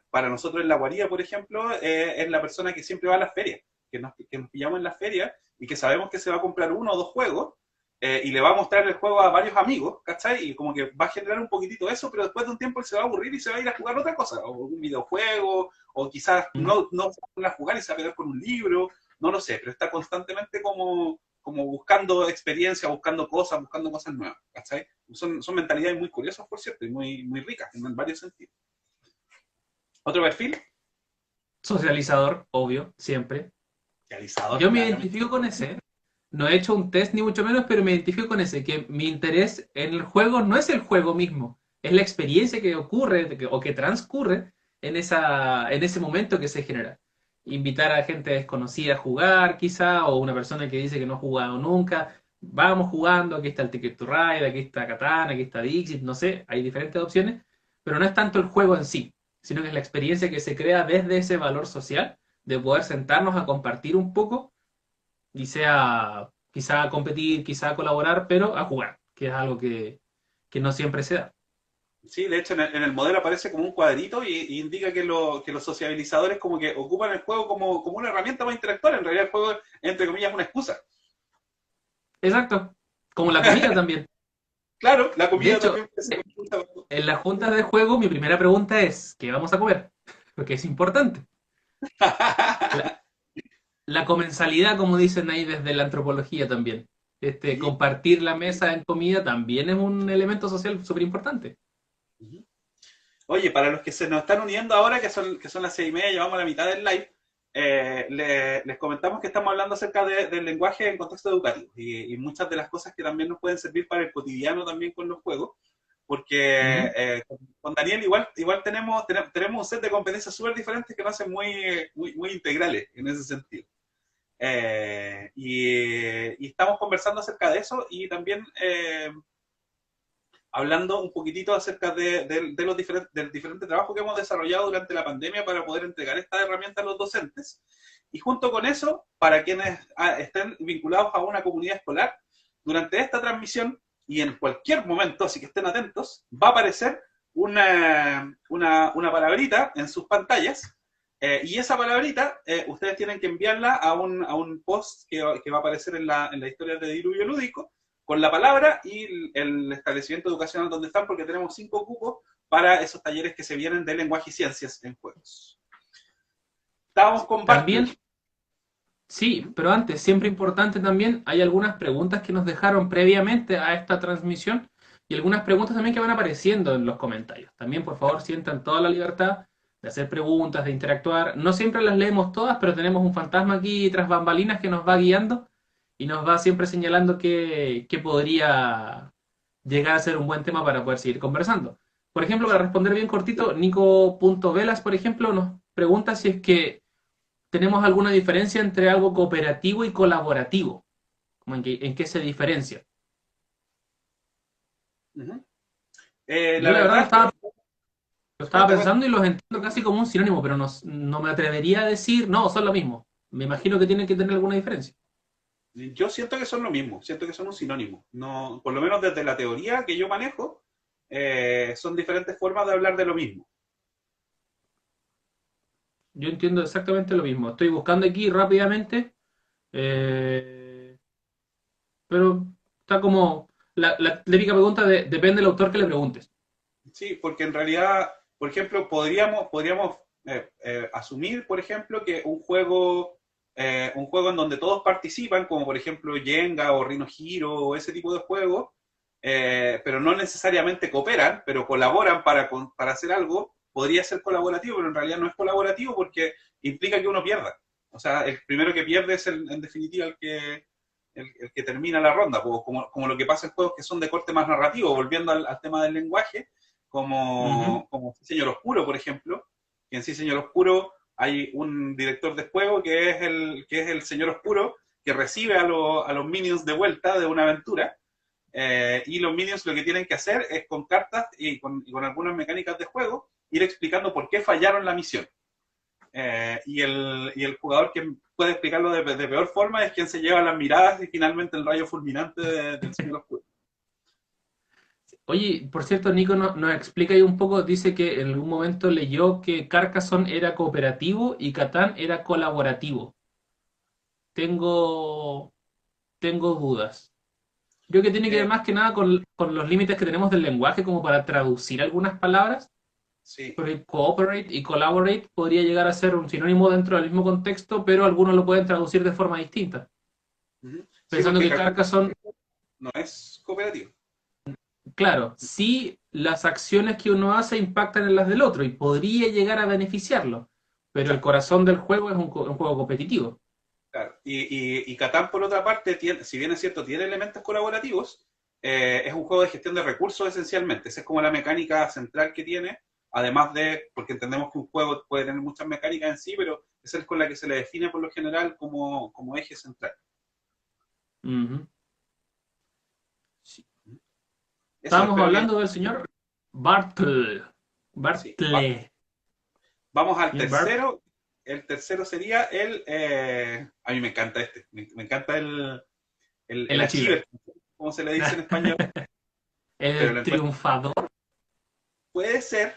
Para nosotros en la guarida, por ejemplo, es la persona que siempre va a las ferias, que nos pillamos en las ferias y que sabemos que se va a comprar uno o dos juegos y le va a mostrar el juego a varios amigos, ¿cachai? Y como que va a generar un poquitito eso, pero después de un tiempo él se va a aburrir y se va a ir a jugar otra cosa, o un videojuego, o quizás no se va a jugar y se va a pegar con un libro, no lo sé, pero está constantemente como buscando experiencia, buscando cosas nuevas, ¿cachai? Son mentalidades muy curiosas, por cierto, y muy ricas en varios sentidos. ¿Otro perfil? Socializador, obvio, siempre. Realizador, Yo me claramente. identifico con ese. No he hecho un test ni mucho menos, pero me identifico con ese, que mi interés en el juego no es el juego mismo, es la experiencia que ocurre o que transcurre en ese momento que se genera. Invitar a gente desconocida a jugar, quizá, o una persona que dice que no ha jugado nunca. Vamos jugando, aquí está el Ticket to Ride, aquí está Catán, aquí está Dixit, no sé, hay diferentes opciones, pero no es tanto el juego en sí, sino que es la experiencia que se crea desde ese valor social de poder sentarnos a compartir un poco y sea quizá a competir, quizá a colaborar, pero a jugar, que es algo que no siempre se da. Sí, de hecho en el modelo aparece como un cuadrito y indica que los sociabilizadores como que ocupan el juego como una herramienta para interactuar. En realidad el juego, entre comillas, es una excusa. Exacto, como la comida también. Claro, la De comida hecho, también puede ser una excusa. en las juntas de juego mi primera pregunta es, ¿qué vamos a comer? Porque es importante. La, la comensalidad, como dicen ahí desde la antropología también. Sí. Compartir la mesa en comida también es un elemento social súper importante. Oye, para los que se nos están uniendo ahora, que son las 6:30, llevamos la mitad del live, les comentamos que estamos hablando acerca del lenguaje en contexto educativo y muchas de las cosas que también nos pueden servir para el cotidiano también con los juegos, porque Ujú. con Daniel igual tenemos un set de competencias súper diferentes que nos hacen muy integrales en ese sentido. Y estamos conversando acerca de eso y también hablando un poquitito acerca del diferente trabajo que hemos desarrollado durante la pandemia para poder entregar esta herramienta a los docentes. Y junto con eso, para quienes estén vinculados a una comunidad escolar, durante esta transmisión y en cualquier momento, así que estén atentos, va a aparecer una palabrita en sus pantallas y esa palabrita ustedes tienen que enviarla a un post que va a aparecer en la historia de Diluvio Lúdico con la palabra y el establecimiento educacional donde están, porque tenemos 5 cupos para esos talleres que se vienen de lenguaje y ciencias en juegos. Estábamos con Bartleby. También, sí, pero antes, siempre importante también, hay algunas preguntas que nos dejaron previamente a esta transmisión y algunas preguntas también que van apareciendo en los comentarios. También, por favor, sientan toda la libertad de hacer preguntas, de interactuar. No siempre las leemos todas, pero tenemos un fantasma aquí tras bambalinas que nos va guiando y nos va siempre señalando que podría llegar a ser un buen tema para poder seguir conversando. Por ejemplo, para responder bien cortito, Nico.velas, por ejemplo, nos pregunta si es que tenemos alguna diferencia entre algo cooperativo y colaborativo. Como en qué se diferencia. Uh-huh. La Yo la verdad verdad es que... lo estaba Cuenta, cuenta. pensando y los entiendo casi como un sinónimo, pero no, no me atrevería a decir, no, son lo mismo. Me imagino que tienen que tener alguna diferencia. Yo siento que son lo mismo, siento que son un sinónimo. No, por lo menos desde la teoría que yo manejo, son diferentes formas de hablar de lo mismo. Yo entiendo exactamente lo mismo. Estoy buscando aquí rápidamente, eh, pero está como la típica pregunta de depende del autor que le preguntes. Sí, porque en realidad, por ejemplo, podríamos asumir, por ejemplo, que un juego en donde todos participan, como por ejemplo Jenga o Rhino Hero o ese tipo de juegos, pero no necesariamente cooperan, pero colaboran para hacer algo, podría ser colaborativo, pero en realidad no es colaborativo porque implica que uno pierda. O sea, el primero que pierde es en definitiva el que termina la ronda, como lo que pasa en juegos que son de corte más narrativo, volviendo al tema del lenguaje, Ujú. como Sí Señor Oscuro, por ejemplo, que en Sí Señor Oscuro hay un director de juego que es el Señor Oscuro, que recibe a los minions de vuelta de una aventura, y los minions lo que tienen que hacer es con cartas y con algunas mecánicas de juego ir explicando por qué fallaron la misión. y el jugador que puede explicarlo de peor forma es quien se lleva las miradas y finalmente el rayo fulminante del Señor Oscuro. Oye, por cierto, Nico nos explica ahí un poco, dice que en algún momento leyó que Carcassonne era cooperativo y Catán era colaborativo. Tengo, tengo dudas. Creo que tiene que ver Eh, más que nada con los límites que tenemos del lenguaje como para traducir algunas palabras, sí, porque cooperate y collaborate podría llegar a ser un sinónimo dentro del mismo contexto, pero algunos lo pueden traducir de forma distinta. ujú. Sí, Pensando porque que Carcassonne Carcassonne, no es cooperativo. claro, sí las acciones que uno hace impactan en las del otro y podría llegar a beneficiarlo, pero el Claro, corazón del juego es un juego competitivo. claro. Y Catán, por otra parte, si bien es cierto, tiene elementos colaborativos, es un juego de gestión de recursos esencialmente. Esa es como la mecánica central que tiene, además de, porque entendemos que un juego puede tener muchas mecánicas en sí, pero esa es con la que se le define por lo general como eje central. Ujú. Sí. Eso, Estábamos espero que... hablando del señor Bartle. Sí. Bartle. Vamos al Señor Bartle. tercero. El tercero sería a mí me encanta me encanta el El Achiever. achiever, como se le dice en español, pero lo El encuentro. triunfador. Puede ser,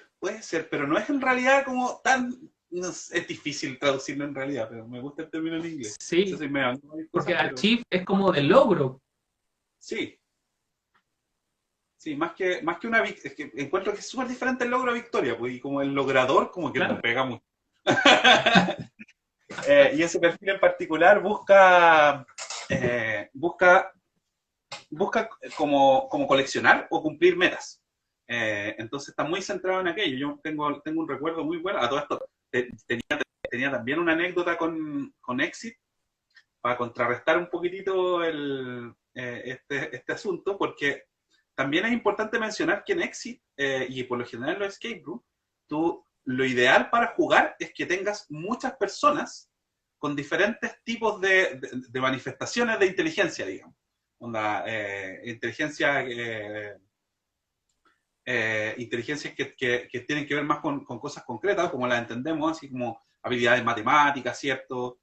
pero no es en realidad como tan... No sé, es difícil traducirlo en realidad, pero me gusta el término en inglés. Yo Sí, soy medio amigo de porque cosas, pero achieve es como de logro. sí, sí, más que una victoria, es que encuentro que es súper diferente el logro a victoria, pues, y como el logrador como que no Claro. pega mucho. Y ese perfil en particular busca como coleccionar o cumplir metas. Entonces está muy centrado en aquello. Yo tengo un recuerdo muy bueno. A todo esto, tenía también una anécdota con Exit para contrarrestar un poquitito este asunto, porque también es importante mencionar que en Exit, y por lo general en los escape room, lo ideal para jugar es que tengas muchas personas con diferentes tipos de manifestaciones de inteligencia, digamos. Inteligencia, inteligencias que tienen que ver más con cosas concretas, como las entendemos, así como habilidades matemáticas, ¿cierto?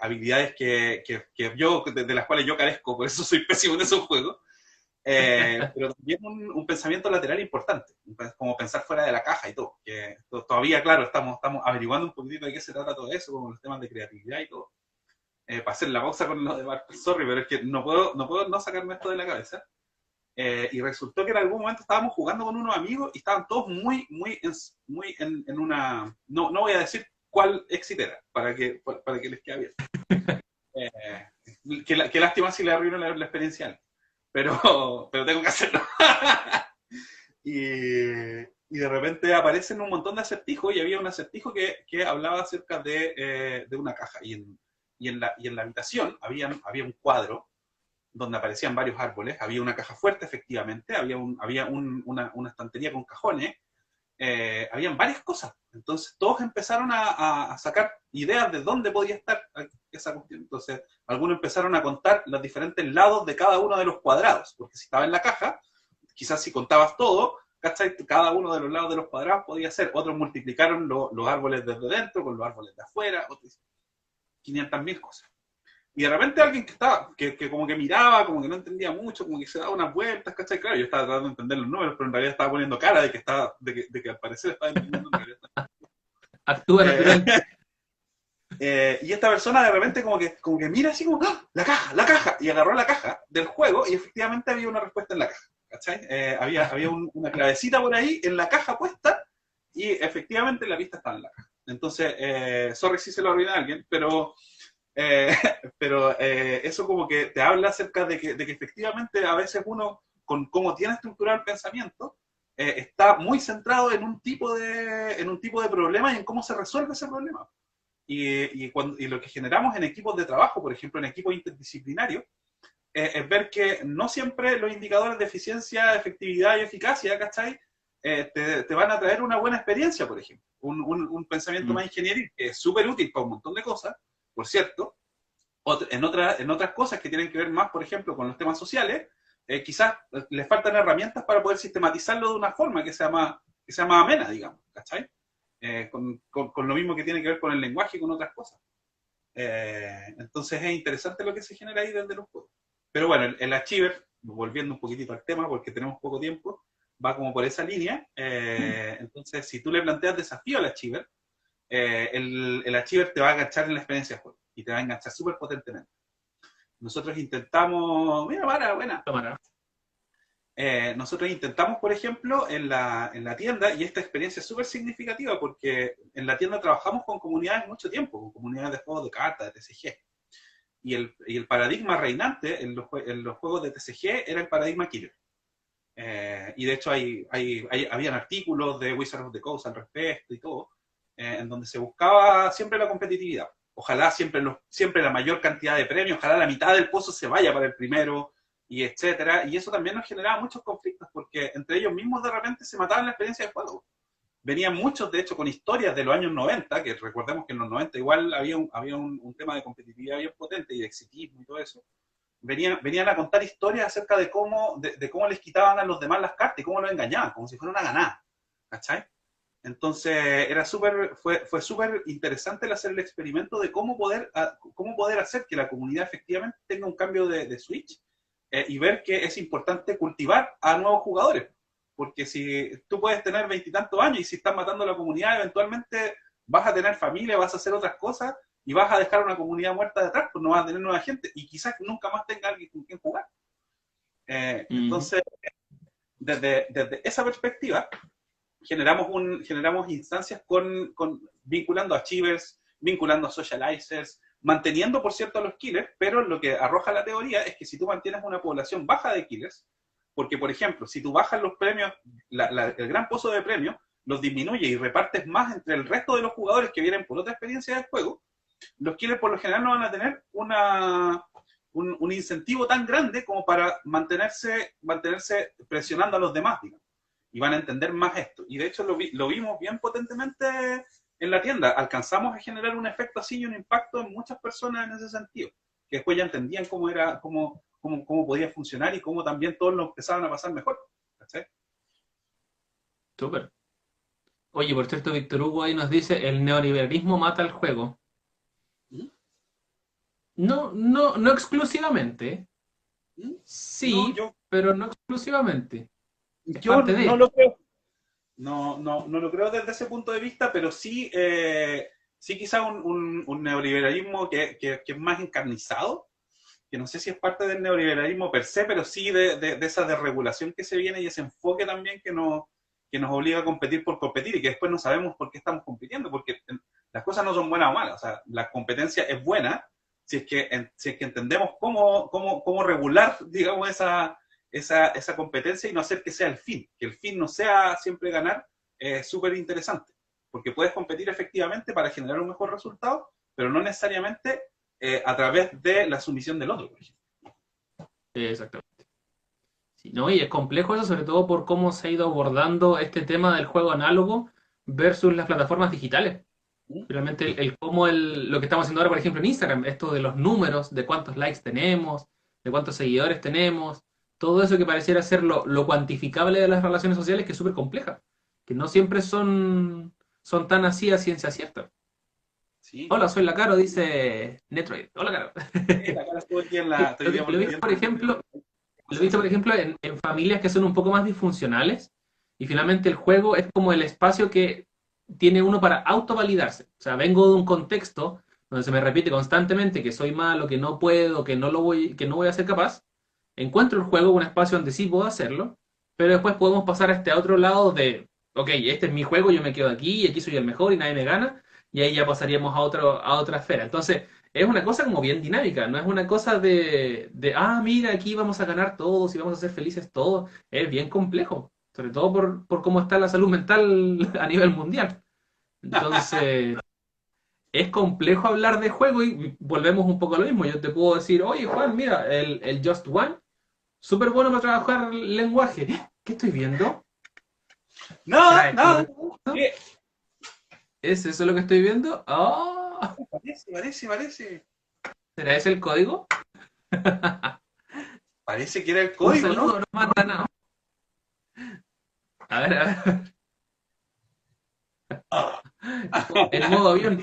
Habilidades de las cuales yo carezco, por eso soy pésimo en esos juegos. Pero también un pensamiento lateral importante, como pensar fuera de la caja y todo. Que todavía, claro, estamos averiguando un poquitito de qué se trata todo eso, como los temas de creatividad y todo. Para hacer la pausa con lo de Barclay, sorry, pero es que no puedo no sacarme esto de la cabeza. Y resultó que en algún momento estábamos jugando con unos amigos y estaban todos muy en una... No voy a decir cuál éxito era, para que les quede abierto. Qué lástima si le arruino la experiencia, pero tengo que hacerlo. y de repente aparecen un montón de acertijos y había un acertijo que hablaba acerca de una caja. Y en la habitación había un cuadro donde aparecían varios árboles, había una caja fuerte, efectivamente, había una estantería con cajones, habían varias cosas. Entonces todos empezaron a sacar ideas de dónde podía estar esa cuestión. Entonces algunos empezaron a contar los diferentes lados de cada uno de los cuadrados, porque si estaba en la caja, quizás si contabas todo, ¿cachai? Cada uno de los lados de los cuadrados podía ser. Otros multiplicaron los árboles desde dentro con los árboles de afuera, otros 500.000 cosas. Y de repente alguien que como que miraba, como que no entendía mucho, como que se daba unas vueltas, ¿cachai? Claro, yo estaba tratando de entender los números, pero en realidad estaba poniendo cara de que al parecer estaba entendiendo en realidad. Actúa natural. Y esta persona de repente como que mira así como, ¡ah! La caja, y agarró la caja del juego y efectivamente había una respuesta en la caja, ¿cachai? Había una clavecita por ahí en la caja puesta y efectivamente la pista estaba en la caja. Entonces, sorry si se lo arruiné a alguien, pero eso como que te habla acerca de que efectivamente a veces uno, con cómo tiene estructurado el pensamiento, está muy centrado en un tipo de problema y en cómo se resuelve ese problema. Y lo que generamos en equipos de trabajo, por ejemplo, en equipos interdisciplinarios, es ver que no siempre los indicadores de eficiencia, efectividad y eficacia, ¿cachai? Te van a traer una buena experiencia, por ejemplo. Un pensamiento más ingenieril, que es súper útil para un montón de cosas, por cierto. En otras cosas que tienen que ver más, por ejemplo, con los temas sociales, quizás les faltan herramientas para poder sistematizarlo de una forma que sea más amena, digamos, ¿cachai? con lo mismo que tiene que ver con el lenguaje y con otras cosas. Entonces es interesante lo que se genera ahí desde los juegos. Pero bueno, el Achiever, volviendo un poquitito al tema, porque tenemos poco tiempo, va como por esa línea. Entonces, si tú le planteas desafío al Achiever, el Achiever te va a enganchar en la experiencia de juego y te va a enganchar súper potentemente. Nosotros intentamos, mira, para, buena. Nosotros intentamos, por ejemplo, en la tienda, y esta experiencia es súper significativa porque en la tienda trabajamos con comunidades mucho tiempo, con comunidades de juegos de cartas, de TCG. Y el paradigma reinante en los juegos de TCG era el paradigma killer. Y de hecho habían artículos de Wizards of the Coast al respecto y todo, en donde se buscaba siempre la competitividad. Ojalá siempre la mayor cantidad de premios, ojalá la mitad del pozo se vaya para el primero, y etcétera. Y eso también nos generaba muchos conflictos, porque entre ellos mismos de repente se mataban la experiencia de juego. Venían muchos, de hecho, con historias de los años 90, que recordemos que en los 90 igual había un tema de competitividad bien potente y de exitismo y todo eso. Venían a contar historias acerca de cómo les quitaban a los demás las cartas y cómo los engañaban, como si fuera una ganada. ¿Cachai? Entonces fue súper interesante el hacer el experimento de cómo poder hacer que la comunidad efectivamente tenga un cambio de switch, y ver que es importante cultivar a nuevos jugadores. Porque si tú puedes tener 20 y tantos años y si estás matando a la comunidad, eventualmente vas a tener familia, vas a hacer otras cosas y vas a dejar una comunidad muerta detrás, pues no vas a tener nueva gente y quizás nunca más tenga alguien con quien jugar. Entonces, desde esa perspectiva, generamos instancias vinculando a achievers, vinculando a socializers, manteniendo, por cierto, a los killers, pero lo que arroja la teoría es que si tú mantienes una población baja de killers, porque, por ejemplo, si tú bajas los premios, el gran pozo de premios, los disminuye y repartes más entre el resto de los jugadores que vienen por otra experiencia del juego, los killers por lo general no van a tener un incentivo tan grande como para mantenerse presionando a los demás, digamos. Y van a entender más esto. Y de hecho lo vimos bien potentemente en la tienda. Alcanzamos a generar un efecto así y un impacto en muchas personas en ese sentido, que después ya entendían cómo podía funcionar y cómo también todos lo empezaban a pasar mejor. ¿Sí? Súper. Oye, por cierto, Víctor Hugo ahí nos dice, el neoliberalismo mata el juego. No exclusivamente. Sí, No, pero no exclusivamente. Yo no lo creo. No lo creo desde ese punto de vista, pero sí, quizás un neoliberalismo que es más encarnizado, que no sé si es parte del neoliberalismo per se, pero sí de esa desregulación que se viene y ese enfoque también que nos obliga a competir por competir y que después no sabemos por qué estamos compitiendo, porque las cosas no son buenas o malas. O sea, la competencia es buena si es que entendemos cómo regular, digamos, esa competencia y no hacer que sea el fin. Que el fin no sea siempre ganar, es súper interesante. Porque puedes competir efectivamente para generar un mejor resultado, pero no necesariamente a través de la sumisión del otro, por ejemplo. Exactamente. Sí, ¿no? Y es complejo eso, sobre todo por cómo se ha ido abordando este tema del juego análogo versus las plataformas digitales. Realmente lo que estamos haciendo ahora, por ejemplo, en Instagram, esto de los números, de cuántos likes tenemos, de cuántos seguidores tenemos, todo eso que pareciera ser lo cuantificable de las relaciones sociales, que es súper compleja, que no siempre son tan así a ciencia cierta. Sí. Hola, soy la Caro, dice Netroid. Hola, Caro. La Caro estuvo aquí en la... Lo he visto, por ejemplo, en familias que son un poco más disfuncionales y finalmente el juego es como el espacio que tiene uno para autovalidarse. O sea, vengo de un contexto donde se me repite constantemente que soy malo, que no puedo, que no voy a ser capaz. Encuentro el juego un espacio donde sí puedo hacerlo, pero después podemos pasar a este otro lado de, ok, este es mi juego, yo me quedo aquí y aquí soy el mejor y nadie me gana, y ahí ya pasaríamos a otra esfera. Entonces, es una cosa como bien dinámica, no es una cosa mira, aquí vamos a ganar todos y vamos a ser felices todos. Es bien complejo, sobre todo por cómo está la salud mental a nivel mundial. Entonces, es complejo hablar de juego y volvemos un poco a lo mismo. Yo te puedo decir, oye Juan, mira, el Just One, súper bueno para trabajar lenguaje. ¿Qué estoy viendo? No. ¿Qué? ¿Es eso lo que estoy viendo? ¡Oh! Parece. ¿Será ese el código? Parece que era el Un código, saludo, ¿no? no mata nada. A ver. en modo avión.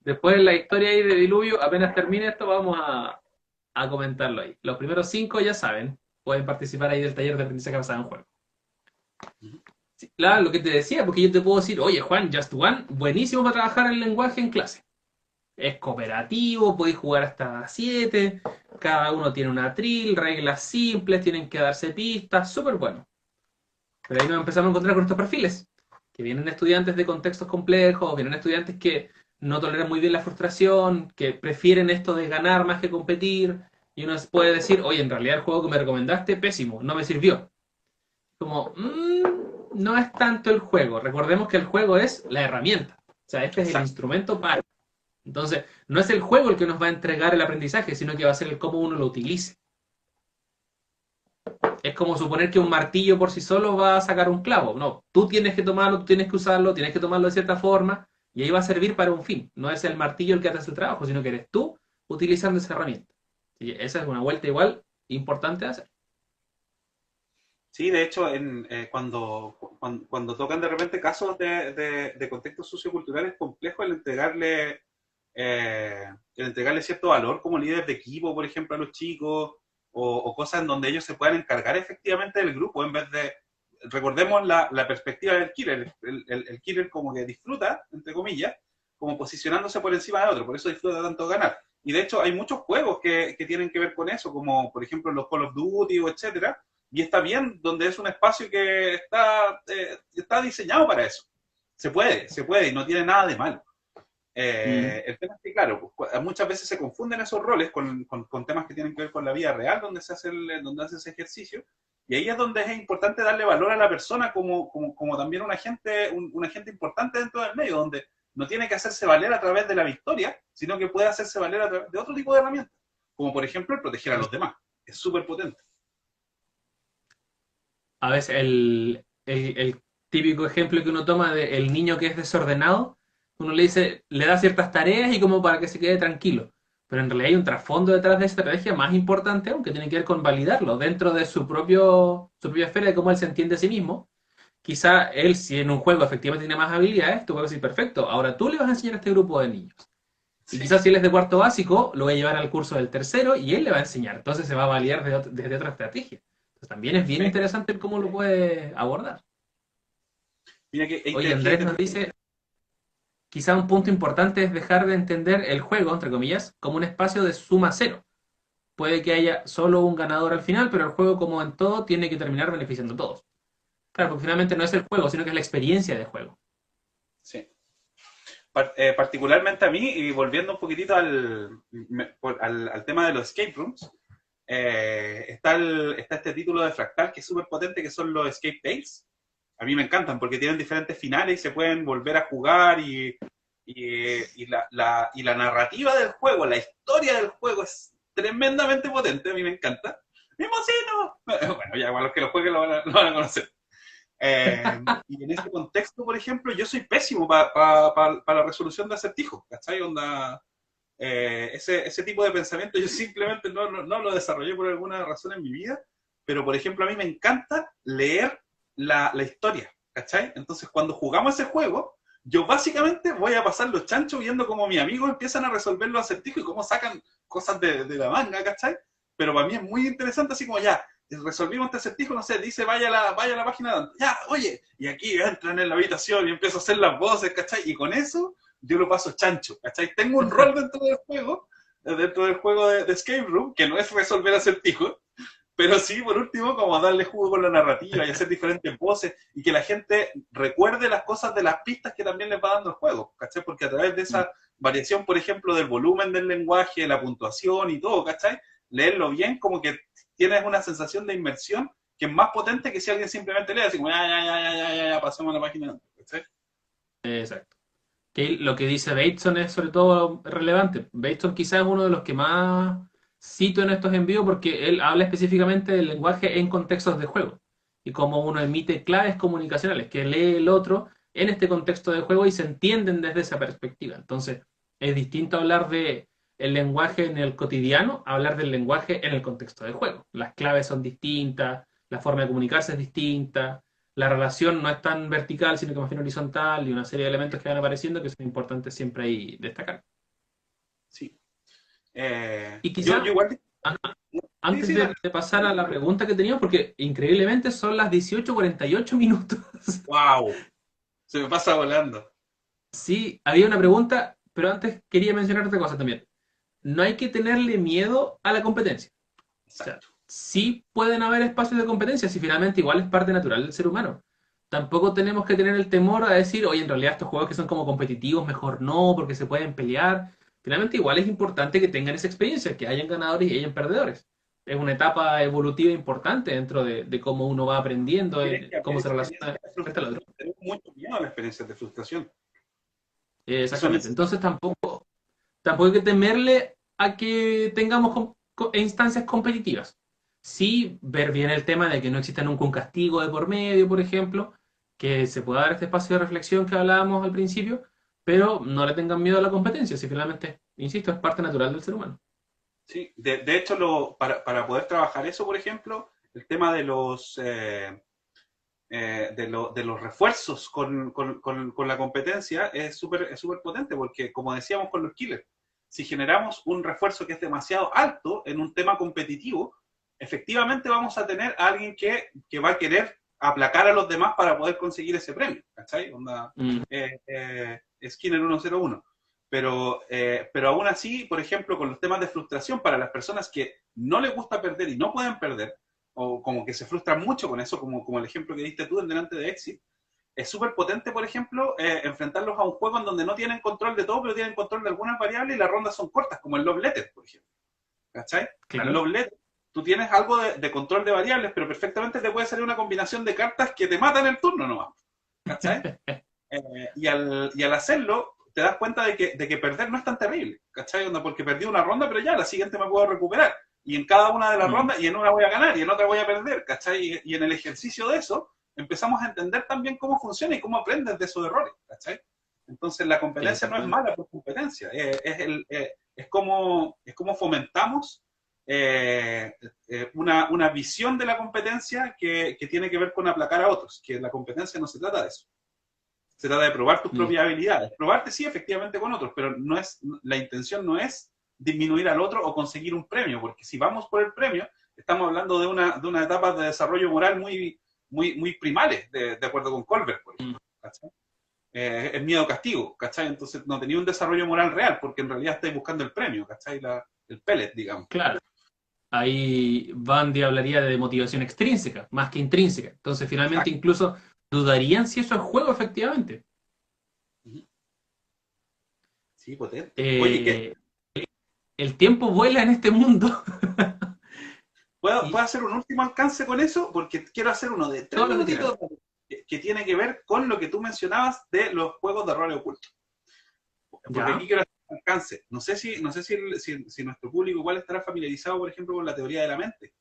Después la historia ahí de Diluvio, apenas termine esto, vamos a comentarlo ahí. Los primeros 5 ya saben, pueden participar ahí del taller de aprendizaje basado en juego. Sí, claro, lo que te decía, porque yo te puedo decir, oye Juan, Just One, buenísimo para trabajar el lenguaje en clase. Es cooperativo, podéis jugar hasta 7, cada uno tiene una trill, reglas simples, tienen que darse pistas, súper bueno. Pero ahí nos empezamos a encontrar con estos perfiles, que vienen estudiantes de contextos complejos, vienen estudiantes que no toleran muy bien la frustración, que prefieren esto de ganar más que competir, y uno puede decir, oye, en realidad el juego que me recomendaste, pésimo, no me sirvió. Como, no es tanto el juego, recordemos que el juego es la herramienta, o sea, este es el instrumento para... Entonces, no es el juego el que nos va a entregar el aprendizaje, sino que va a ser el cómo uno lo utilice. Es como suponer que un martillo por sí solo va a sacar un clavo. No, tú tienes que tomarlo, tú tienes que usarlo, tienes que tomarlo de cierta forma, y ahí va a servir para un fin. No es el martillo el que hace el trabajo, sino que eres tú utilizando esa herramienta. Y esa es una vuelta igual importante de hacer. Sí, de hecho, cuando tocan de repente casos de contextos socioculturales complejos, el entregarle cierto valor como líder de equipo, por ejemplo, a los chicos, o cosas en donde ellos se puedan encargar efectivamente del grupo, en vez de, recordemos la perspectiva del killer, el killer como que disfruta, entre comillas, como posicionándose por encima de otro, por eso disfruta tanto ganar. Y de hecho hay muchos juegos que tienen que ver con eso, como por ejemplo los Call of Duty o etcétera, y está bien, donde es un espacio que está diseñado para eso. Se puede, y no tiene nada de malo. El tema es que, claro, pues, muchas veces se confunden esos roles con temas que tienen que ver con la vida real, donde se hace ese ejercicio, y ahí es donde es importante darle valor a la persona como también un agente importante dentro del medio, donde no tiene que hacerse valer a través de la victoria, sino que puede hacerse valer a través de otro tipo de herramientas, como por ejemplo el proteger a los demás. Es súper potente. A veces el típico ejemplo que uno toma del niño que es desordenado, uno le dice, le da ciertas tareas y como para que se quede tranquilo. Pero en realidad hay un trasfondo detrás de esta estrategia más importante aún, que tiene que ver con validarlo dentro de su propia esfera de cómo él se entiende a sí mismo. Quizá él, si en un juego efectivamente tiene más habilidades, tú vas a decir, perfecto, ahora tú le vas a enseñar a este grupo de niños. Y Sí. quizás si él es de cuarto básico, lo va a llevar al curso del tercero y él le va a enseñar. Entonces se va a validar desde otra estrategia. Entonces también es bien Perfecto. interesante cómo lo puede abordar. Mira que Oye, Andrés nos dice, quizá un punto importante es dejar de entender el juego, entre comillas, como un espacio de suma cero. Puede que haya solo un ganador al final, pero el juego, como en todo, tiene que terminar beneficiando a todos. Claro, porque finalmente no es el juego, sino que es la experiencia de juego. Sí. Particularmente a mí, y volviendo un poquitito al tema de los escape rooms, está este título de Fractal que es súper potente, que son los Escape Tales. A mí me encantan porque tienen diferentes finales y se pueden volver a jugar y la narrativa del juego, la historia del juego es tremendamente potente, a mí me encanta. ¡Mimosino! Bueno, ya los que lo jueguen lo van a conocer. Y en ese contexto, por ejemplo, yo soy pésimo para la resolución de acertijos, ¿cachai? Onda, ese tipo de pensamiento yo simplemente no lo desarrollé por alguna razón en mi vida, pero por ejemplo a mí me encanta leer la historia, ¿cachai? Entonces cuando jugamos ese juego, yo básicamente voy a pasar los chanchos viendo cómo mis amigos empiezan a resolver los acertijos y cómo sacan cosas de la manga, ¿cachai? Pero para mí es muy interesante así como ya, resolvimos este acertijo, no sé, dice vaya a la página, ya, oye, y aquí entran en la habitación y empiezo a hacer las voces, ¿cachai? Y con eso yo lo paso chancho, ¿cachai? Tengo un rol dentro del juego de Escape Room, que no es resolver acertijos, pero sí, por último, como darle jugo con la narrativa y hacer diferentes voces y que la gente recuerde las cosas de las pistas que también les va dando el juego, ¿cachai? Porque a través de esa variación, por ejemplo, del volumen del lenguaje, la puntuación y todo, ¿cachai? Leerlo bien, como que tienes una sensación de inmersión que es más potente que si alguien simplemente lee así como ya, pasemos a la página, ¿cachai? Exacto. Que lo que dice Bateson es sobre todo relevante. Bateson quizás es uno de los que más cito en estos envíos porque él habla específicamente del lenguaje en contextos de juego y cómo uno emite claves comunicacionales que lee el otro en este contexto de juego y se entienden desde esa perspectiva. Entonces, es distinto hablar de el lenguaje en el cotidiano a hablar del lenguaje en el contexto de juego. Las claves son distintas, la forma de comunicarse es distinta, la relación no es tan vertical, sino que más bien horizontal, y una serie de elementos que van apareciendo que son importantes siempre ahí destacar. Sí. Y Yo quizá, igual... Sí, antes sí, dale. de pasar a la pregunta que teníamos, porque increíblemente son las 18:48 minutos. ¡Wow! Se me pasa volando. Sí, había una pregunta, pero antes quería mencionar otra cosa también. No hay que tenerle miedo a la competencia. O sea, Exacto. sí pueden haber espacios de competencia, si finalmente igual es parte natural del ser humano. Tampoco tenemos que tener el temor a decir, oye, en realidad estos juegos que son como competitivos, mejor no, porque se pueden pelear. Finalmente igual es importante que tengan esa experiencia, que hayan ganadores y hayan perdedores. Es una etapa evolutiva importante dentro de cómo uno va aprendiendo, Tienes que cómo haber se relaciona experiencias de frente al otro. frustración. Tenemos mucho miedo a las experiencias de frustración. Que son Exactamente. Entonces tampoco hay que temerle a que tengamos instancias competitivas. Sí, ver bien el tema de que no exista nunca un castigo de por medio, por ejemplo, que se pueda dar este espacio de reflexión que hablábamos al principio, pero no le tengan miedo a la competencia, si finalmente, insisto, es parte natural del ser humano. Sí, de hecho, para poder trabajar eso, por ejemplo, el tema de de los refuerzos con la competencia es súper potente, porque como decíamos con los killers, si generamos un refuerzo que es demasiado alto en un tema competitivo, efectivamente vamos a tener a alguien que va a querer aplacar a los demás para poder conseguir ese premio, ¿cachai? Onda, Mm, Skinner 101. Pero aún así, por ejemplo, con los temas de frustración, para las personas que no les gusta perder y no pueden perder, o como que se frustran mucho con eso, como el ejemplo que diste tú en delante de Exit, es súper potente, por ejemplo, enfrentarlos a un juego en donde no tienen control de todo, pero tienen control de algunas variables y las rondas son cortas, como el Love Letter, por ejemplo. ¿Cachai? En claro. Love Letter tú tienes algo de control de variables, pero perfectamente te puede salir una combinación de cartas que te matan el turno nomás. ¿Cachai? Y al hacerlo, te das cuenta de que perder no es tan terrible, ¿cachai? Onda, porque perdí una ronda, pero ya la siguiente me puedo recuperar. Y en cada una de las Mm, rondas, y en una voy a ganar, y en otra voy a perder, ¿cachai? Y en el ejercicio de eso, empezamos a entender también cómo funciona y cómo aprendes de esos errores, ¿cachai? Entonces la competencia no es exactamente. mala por competencia, es como fomentamos una visión de la competencia que tiene que ver con aplacar a otros, que la competencia no se trata de eso. Se trata de probar tus Mm, propias habilidades. Probarte sí, efectivamente, con otros, pero la intención no es disminuir al otro o conseguir un premio, porque si vamos por el premio, estamos hablando de una etapa de desarrollo moral muy primales, de acuerdo con Colbert, por mm, ejemplo. ¿Cachai? Es miedo-castigo, ¿cachai? Entonces no tenía un desarrollo moral real, porque en realidad estáis buscando el premio, ¿cachai? El pellet, digamos. claro. Ahí Bandy hablaría de motivación extrínseca, más que intrínseca. Entonces, finalmente, Exacto. incluso dudarían si eso es juego efectivamente. Sí, potente. Oye, Eh, el tiempo vuela en este mundo. ¿puedo Y hacer un último alcance con eso? Porque quiero hacer uno de tres todo lo que quieras. minutitos que tiene que ver con lo que tú mencionabas de los juegos de rol oculto. Porque aquí ¿Ya? quiero hacer un alcance. No sé si nuestro público igual estará familiarizado, por ejemplo, con la teoría de la mente,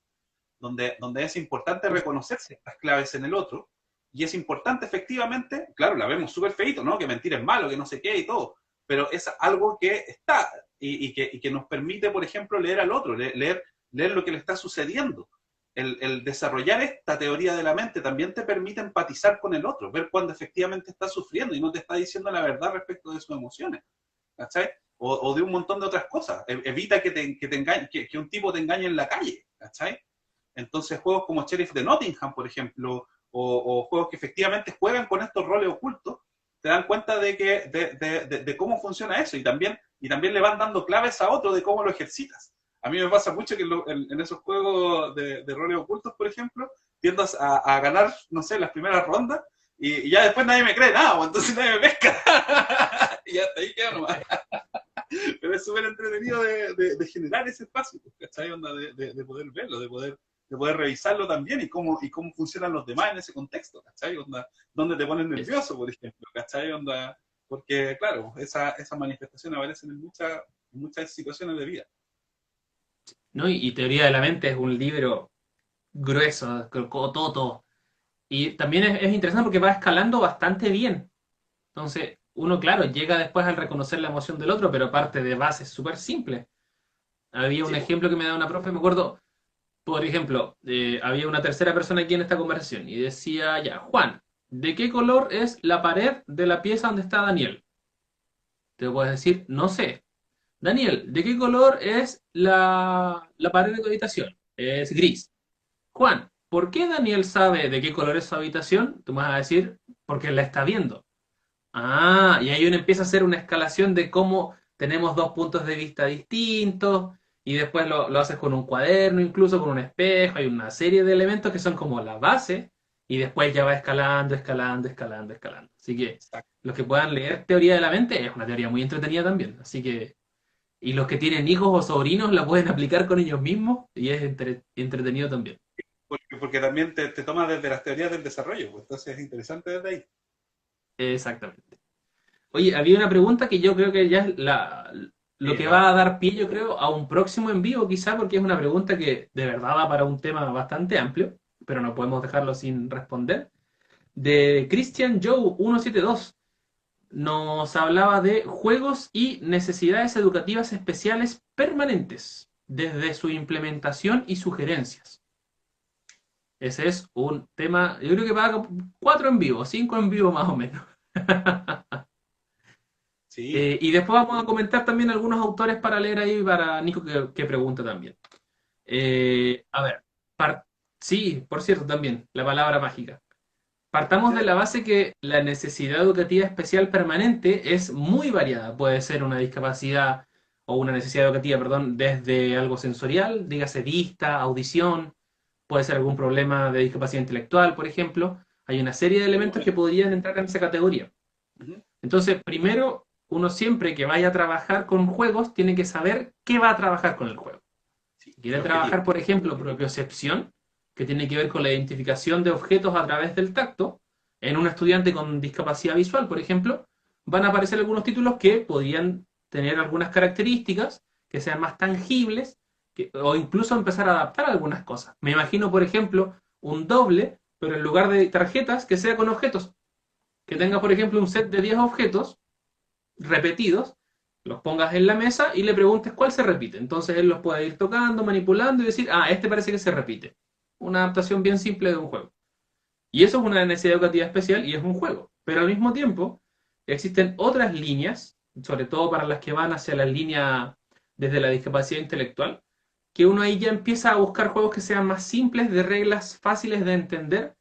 donde es importante Uf, reconocer ciertas claves en el otro, y es importante efectivamente, claro, la vemos súper feito, ¿no? Que mentir es malo, que no sé qué y todo, pero es algo que está y que nos permite, por ejemplo, leer al otro, leer lo que le está sucediendo. El desarrollar esta teoría de la mente también te permite empatizar con el otro, ver cuando efectivamente está sufriendo y no te está diciendo la verdad respecto de sus emociones, ¿cachai? O de un montón de otras cosas. Evita que engañe, que un tipo te engañe en la calle, ¿cachai? Entonces, juegos como Sheriff de Nottingham, por ejemplo, o juegos que efectivamente juegan con estos roles ocultos, te dan cuenta de cómo funciona eso y también le van dando claves a otro de cómo lo ejercitas. A mí me pasa mucho que en esos juegos de roles ocultos, por ejemplo, tiendas a ganar, no sé, las primeras rondas y ya después nadie me cree nada, pues, entonces nadie me pesca. Y hasta ahí queda nomás. Pero es súper entretenido de generar ese espacio, ¿cachai? Onda de poder verlo, de poder revisarlo también y cómo funcionan los demás en ese contexto, ¿cachai? Onda, donde te pones es- nervioso, por ejemplo, ¿cachai? Onda, porque, claro, esa manifestación aparecen en muchas situaciones de vida. ¿no? Y Teoría de la Mente es un libro grueso, cototo. Y también es interesante porque va escalando bastante bien. Entonces, uno, claro, llega después al reconocer la emoción del otro, pero parte de bases súper simples. Había un Sí, pues. ejemplo que me da una profe, me acuerdo, por ejemplo, había una tercera persona aquí en esta conversación y decía, ya, Juan, ¿de qué color es la pared de la pieza donde está Daniel? Te puedes decir, no sé. Daniel, ¿de qué color es la pared de tu habitación? Es gris. Juan, ¿por qué Daniel sabe de qué color es su habitación? Tú me vas a decir, porque la está viendo. Ah, y ahí uno empieza a hacer una escalación de cómo tenemos dos puntos de vista distintos, y después lo haces con un cuaderno, incluso con un espejo, hay una serie de elementos que son como la base, y después ya va escalando, escalando, escalando, escalando. Así que Exacto. los que puedan leer teoría de la mente es una teoría muy entretenida también. Así que, y los que tienen hijos o sobrinos la pueden aplicar con ellos mismos, y es entretenido también. Porque también te toma desde las teorías del desarrollo, pues, entonces es interesante desde ahí. Exactamente. Oye, había una pregunta que yo creo que ya es lo que va a dar pie, yo creo, a un próximo en vivo, quizá, porque es una pregunta que de verdad va para un tema bastante amplio, pero no podemos dejarlo sin responder. De Christian Joe 172 nos hablaba de juegos y necesidades educativas especiales permanentes, desde su implementación y sugerencias. Ese es un tema, yo creo que va a 4 en vivo, 5 en vivo más o menos. Sí, Y después vamos a comentar también algunos autores para leer ahí para Nico que pregunta también. A ver, sí, por cierto, también, la palabra mágica. Partamos de la base que la necesidad educativa especial permanente es muy variada. Puede ser una discapacidad o una necesidad educativa, perdón, desde algo sensorial, dígase vista, audición, puede ser algún problema de discapacidad intelectual, por ejemplo. Hay una serie de elementos que podrían entrar en esa categoría. ujú, Entonces, primero, uno siempre que vaya a trabajar con juegos tiene que saber qué va a trabajar con el juego. sí, Si el quiere objetivo. trabajar, por ejemplo, propiocepción, que tiene que ver con la identificación de objetos a través del tacto, en un estudiante con discapacidad visual, por ejemplo, van a aparecer algunos títulos que podrían tener algunas características que sean más tangibles o incluso empezar a adaptar algunas cosas. Me imagino, por ejemplo, un doble, pero en lugar de tarjetas, que sea con objetos. Que tenga, Ujú. por ejemplo, un set de 10 objetos repetidos, los pongas en la mesa y le preguntes cuál se repite. Entonces él los puede ir tocando, manipulando y decir, ah, este parece que se repite. Una adaptación bien simple de un juego. Y eso es una necesidad educativa especial y es un juego. Pero al mismo tiempo, existen otras líneas, sobre todo para las que van hacia la línea desde la discapacidad intelectual, que uno ahí ya empieza a buscar juegos que sean más simples, de reglas fáciles de entender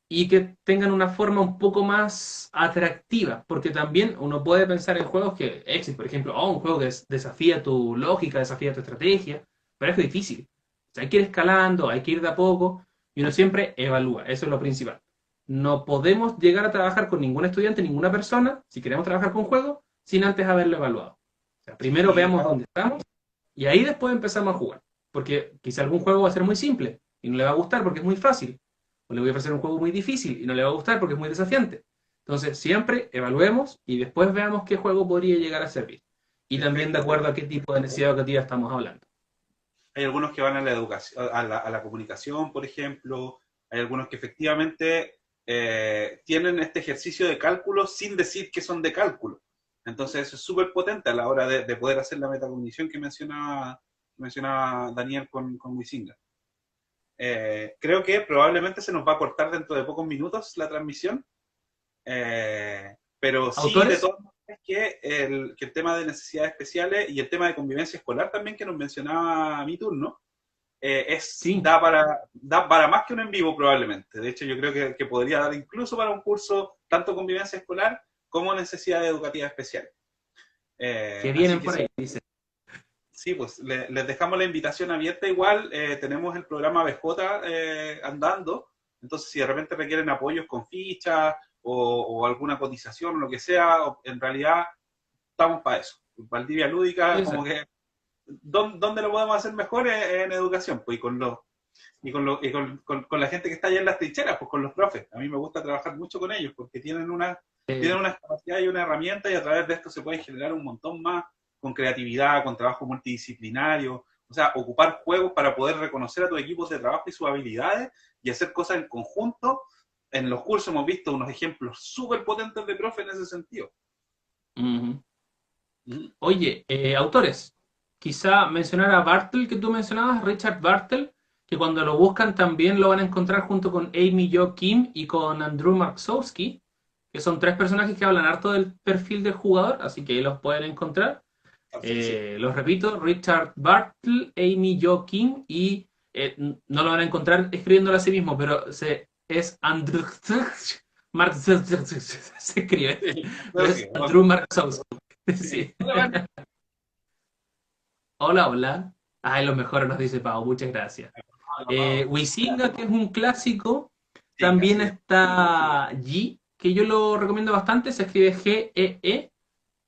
y que tengan una forma un poco más atractiva, porque también uno puede pensar en juegos que existen, por ejemplo, un juego que desafía tu lógica, desafía tu estrategia, pero es difícil. O sea, hay que ir escalando, hay que ir de a poco, y uno siempre evalúa, eso es lo principal. No podemos llegar a trabajar con ningún estudiante, ninguna persona, si queremos trabajar con juegos, sin antes haberlo evaluado. O sea, primero Sí, veamos dónde estamos, y ahí después empezamos a jugar. Porque quizá algún juego va a ser muy simple, y no le va a gustar porque es muy fácil, o le voy a ofrecer un juego muy difícil y no le va a gustar porque es muy desafiante. Entonces, siempre evaluemos y después veamos qué juego podría llegar a servir. Y también de perfecto. acuerdo a qué tipo de necesidad educativa estamos hablando. Hay algunos que van a la educación, a la comunicación, por ejemplo. Hay algunos que efectivamente tienen este ejercicio de cálculo sin decir que son de cálculo. Entonces eso es súper potente a la hora de poder hacer la metacognición que mencionaba Daniel con Wisinga. Creo que probablemente se nos va a cortar dentro de pocos minutos la transmisión, pero sí, de ¿Autores? todas maneras, que el tema de necesidades especiales y el tema de convivencia escolar también que nos mencionaba mi turno, Sí. da para más que un en vivo probablemente. De hecho, yo creo que podría dar incluso para un curso tanto convivencia escolar como necesidades educativas especiales. Que Así vienen que por sí, ahí, dice. sí, pues les dejamos la invitación abierta igual. Tenemos el programa BJ andando. Entonces, si de repente requieren apoyos con fichas o alguna cotización o lo que sea, en realidad estamos para eso. Valdivia Lúdica, como Exacto. que, ¿dónde lo podemos hacer mejor? En educación, pues, y con la gente que está allá en las trincheras, pues con los profes. A mí me gusta trabajar mucho con ellos porque tienen una capacidad y una herramienta y a través de esto se puede generar un montón más con creatividad, con trabajo multidisciplinario, o sea, ocupar juegos para poder reconocer a tus equipos de trabajo y sus habilidades y hacer cosas en conjunto. En los cursos hemos visto unos ejemplos súper potentes de profe en ese sentido. Ujú. ¿Mm? Oye, autores. Quizá mencionar a Bartel que tú mencionabas, Richard Bartel, que cuando lo buscan también lo van a encontrar junto con Amy Jo Kim y con Andrew Marksowski, que son tres personajes que hablan harto del perfil del jugador, así que ahí los pueden encontrar. Sí. Los repito, Richard Bartle, Amy Jo Kim y no lo van a encontrar escribiéndolo a sí mismo, pero es Andrew se escribe. Pero es Andrew Marksowski. Sí. Hola, hola. Ay, los mejores nos dice Pau, muchas gracias. Huizinga, que es un clásico. También Sí. está G, que yo lo recomiendo bastante, se escribe G-E-E,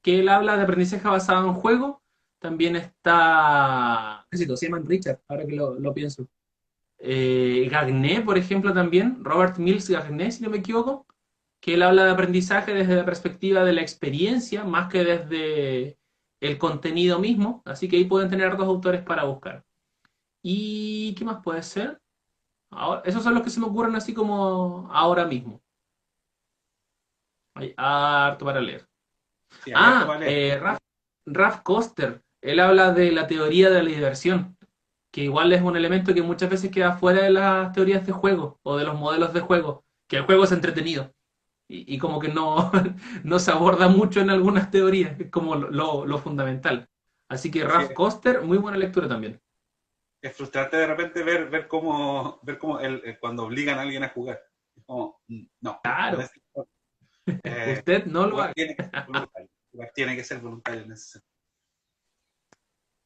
que él habla de aprendizaje basado en juego. También está... Se llaman Richard, ahora que lo pienso. Gagné, por ejemplo, también, Robert Mills Gagné, si no me equivoco, que él habla de aprendizaje desde la perspectiva de la experiencia, más que desde el contenido mismo, así que ahí pueden tener dos autores para buscar. ¿Y qué más puede ser? Ahora, esos son los que se me ocurren así como ahora mismo. Hay harto para leer. Sí, hay harto Ah, para leer. Ralph Koster, él habla de la teoría de la diversión, que igual es un elemento que muchas veces queda fuera de las teorías de juego o de los modelos de juego, que el juego es entretenido y como que no, no se aborda mucho en algunas teorías, es como lo fundamental. Así que Sí, Ralph Koster, muy buena lectura también. es frustrante de repente ver cómo cuando obligan a alguien a jugar. Es como, no. Claro, Eh, usted no lo jugar haga. tiene que ser voluntario. Jugar tiene que ser voluntario en ese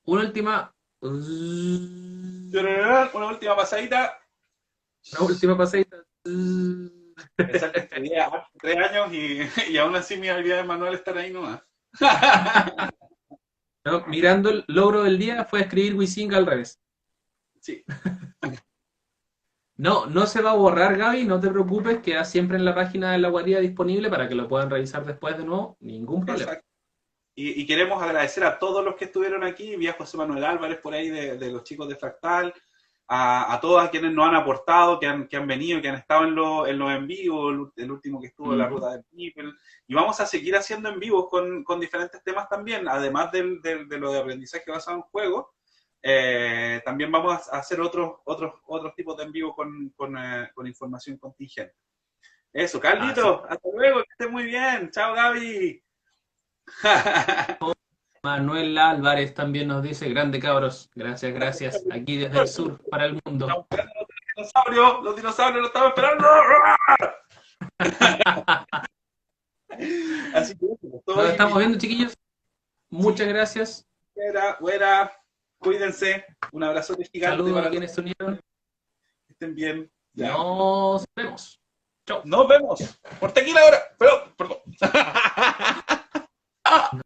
Una última, sentido. Una última pasadita. pasadita. Pensar que estudié hace 3 años y aún así mis habilidades manuales están ahí nomás. No, mirando el logro del día fue escribir Wisinga al revés. Sí, No, no se va a borrar, Gaby, no te preocupes, queda siempre en la página de la guarida disponible para que lo puedan revisar después de nuevo, ningún problema. exacto. Y queremos agradecer a todos los que estuvieron aquí, vi a José Manuel Álvarez por ahí de los chicos de Fractal, a todos quienes nos han aportado, que han venido, que han estado en los en vivo, el último que estuvo en la ruta del Nipel, y vamos a seguir haciendo en vivos con diferentes temas también, además de lo de aprendizaje basado en juegos. También vamos a hacer otros tipos de en vivo con información contingente. Eso, Carlito, hasta luego, que estés muy bien. Chao, Gaby. Manuel Álvarez también nos dice, grande cabros, gracias, gracias, aquí desde el sur para el mundo. Los dinosaurios lo estamos esperando. Así que Nos estamos viendo, chiquillos, muchas gracias. Buena, cuídense, un abrazo gigante. Saludos para a quienes se unieron. que estén bien. Ya. Nos vemos. Chau. Nos vemos. Por tequila ahora. Perdón. No.